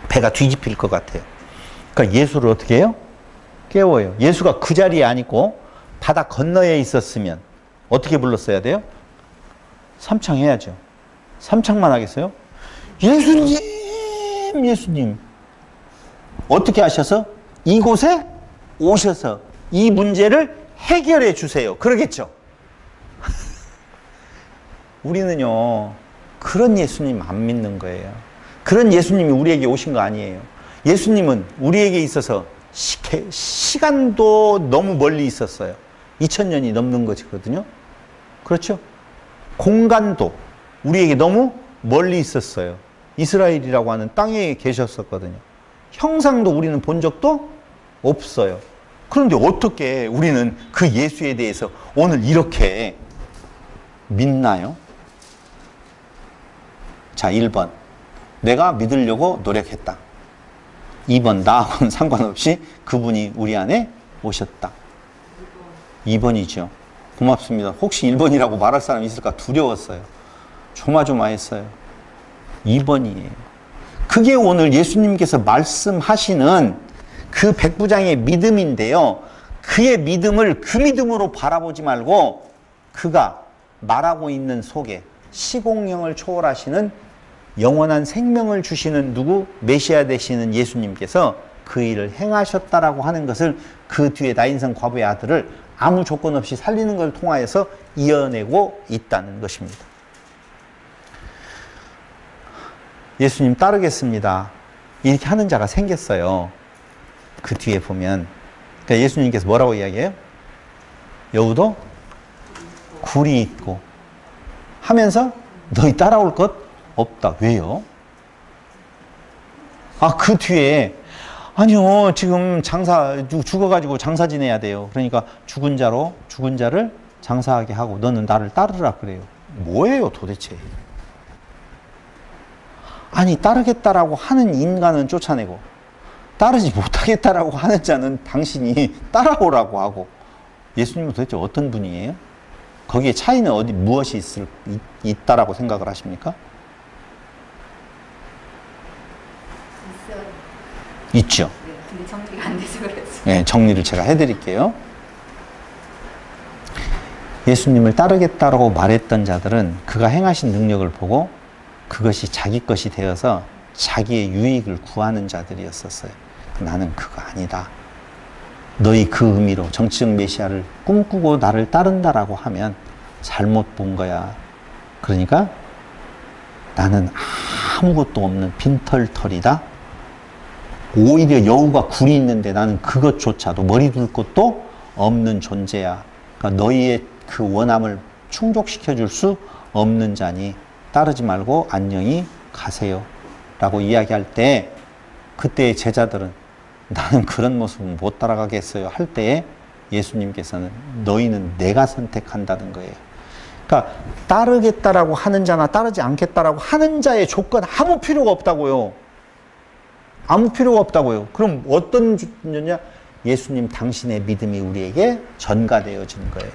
배가 뒤집힐 것 같아요. 그러니까 예수를 어떻게 해요? 깨워요. 예수가 그 자리에 안 있고 바다 건너에 있었으면 어떻게 불렀어야 돼요? 삼창해야죠. 삼창만 하겠어요? 예수님, 예수님. 어떻게 하셔서? 이곳에 오셔서 이 문제를 해결해 주세요. 그러겠죠? 우리는요, 그런 예수님 안 믿는 거예요. 그런 예수님이 우리에게 오신 거 아니에요. 예수님은 우리에게 있어서 시간도 너무 멀리 있었어요. 2000년이 넘는 것이거든요. 그렇죠? 공간도 우리에게 너무 멀리 있었어요. 이스라엘이라고 하는 땅에 계셨었거든요. 형상도 우리는 본 적도 없어요. 그런데 어떻게 우리는 그 예수에 대해서 오늘 이렇게 믿나요? 자, 1번. 내가 믿으려고 노력했다. 2번. 나하고는 상관없이 그분이 우리 안에 오셨다. 2번이죠. 고맙습니다. 혹시 1번이라고 말할 사람이 있을까 두려웠어요. 조마조마했어요. 2번이에요. 그게 오늘 예수님께서 말씀하시는 그 백부장의 믿음인데요. 그의 믿음을 그 믿음으로 바라보지 말고 그가 말하고 있는 속에 시공령을 초월하시는 영원한 생명을 주시는 누구? 메시아 되시는 예수님께서 그 일을 행하셨다라고 하는 것을 그 뒤에 나인성 과부의 아들을 아무 조건 없이 살리는 것을 통하여서 이어내고 있다는 것입니다. 예수님 따르겠습니다. 이렇게 하는 자가 생겼어요. 그 뒤에 보면. 그러니까 예수님께서 뭐라고 이야기해요? 여우도 굴이 있고 하면서 너희 따라올 것 없다. 왜요? 아, 그 뒤에 아니요, 지금 죽어가지고 장사 지내야 돼요. 그러니까 죽은 자를 장사하게 하고 너는 나를 따르라 그래요. 뭐예요 도대체? 아니, 따르겠다라고 하는 인간은 쫓아내고 따르지 못하겠다라고 하는 자는 당신이 따라오라고 하고. 예수님은 도대체 어떤 분이에요? 거기에 차이는 무엇이 있다라고 생각을 하십니까? 있죠. 네, 근데 정리가 안 돼서 그랬어요. 네, 정리를 제가 해드릴게요. 예수님을 따르겠다라고 말했던 자들은 그가 행하신 능력을 보고 그것이 자기 것이 되어서 자기의 유익을 구하는 자들이었었어요. 나는 그거 아니다. 너희 그 의미로 정치적 메시아를 꿈꾸고 나를 따른다라고 하면 잘못 본 거야. 그러니까 나는 아무것도 없는 빈털털이다. 오히려 여우가 굴이 있는데 나는 그것조차도 머리 둘 것도 없는 존재야. 그러니까 너희의 그 원함을 충족시켜 줄 수 없는 자니 따르지 말고 안녕히 가세요 라고 이야기할 때, 그때의 제자들은 나는 그런 모습은 못 따라가겠어요 할 때에 예수님께서는 너희는 내가 선택한다는 거예요. 그러니까 따르겠다라고 하는 자나 따르지 않겠다라고 하는 자의 조건 아무 필요가 없다고요. 아무 필요가 없다고요. 그럼 어떤 존재냐? 예수님 당신의 믿음이 우리에게 전가되어진 거예요.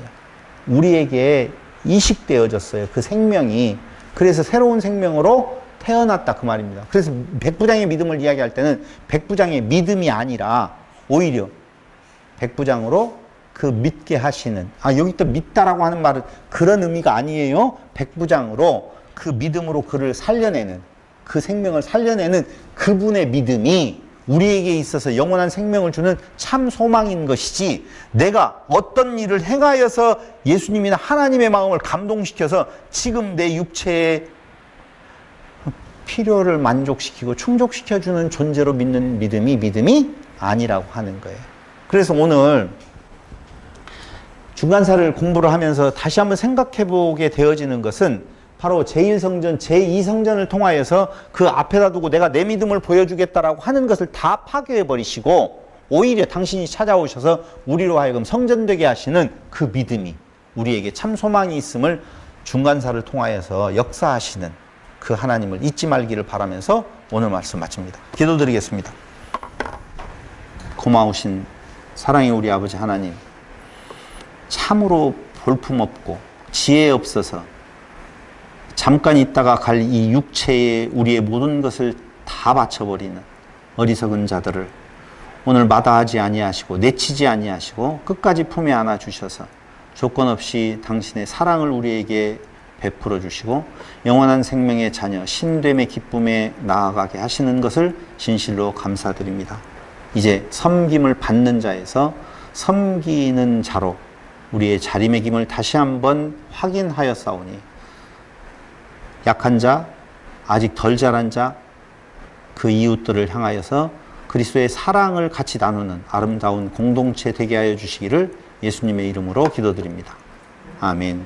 우리에게 이식되어졌어요. 그 생명이. 그래서 새로운 생명으로 태어났다 그 말입니다. 그래서 백부장의 믿음을 이야기할 때는 백부장의 믿음이 아니라 오히려 백부장으로 그 믿게 하시는, 여기 또 믿다라고 하는 말은 그런 의미가 아니에요. 백부장으로 그 믿음으로 그를 살려내는, 그 생명을 살려내는 그분의 믿음이 우리에게 있어서 영원한 생명을 주는 참 소망인 것이지, 내가 어떤 일을 행하여서 예수님이나 하나님의 마음을 감동시켜서 지금 내 육체의 필요를 만족시키고 충족시켜주는 존재로 믿는 믿음이 아니라고 하는 거예요. 그래서 오늘 중간사를 공부를 하면서 다시 한번 생각해 보게 되어지는 것은 바로 제1성전, 제2성전을 통하여서 그 앞에다 두고 내가 내 믿음을 보여주겠다라고 하는 것을 다 파괴해 버리시고, 오히려 당신이 찾아오셔서 우리로 하여금 성전되게 하시는 그 믿음이 우리에게 참 소망이 있음을 중간사를 통하여서 역사하시는 그 하나님을 잊지 말기를 바라면서 오늘 말씀 마칩니다. 기도드리겠습니다. 고마우신 사랑의 우리 아버지 하나님, 참으로 볼품없고 지혜 없어서 잠깐 있다가 갈 이 육체에 우리의 모든 것을 다 바쳐버리는 어리석은 자들을 오늘 마다하지 아니하시고 내치지 아니하시고 끝까지 품에 안아주셔서 조건 없이 당신의 사랑을 우리에게 베풀어 주시고 영원한 생명의 자녀 신됨의 기쁨에 나아가게 하시는 것을 진실로 감사드립니다. 이제 섬김을 받는 자에서 섬기는 자로 우리의 자리매김을 다시 한번 확인하였사오니, 약한 자, 아직 덜 자란 자, 그 이웃들을 향하여서 그리스도의 사랑을 같이 나누는 아름다운 공동체 되게 하여 주시기를 예수님의 이름으로 기도드립니다. 아멘.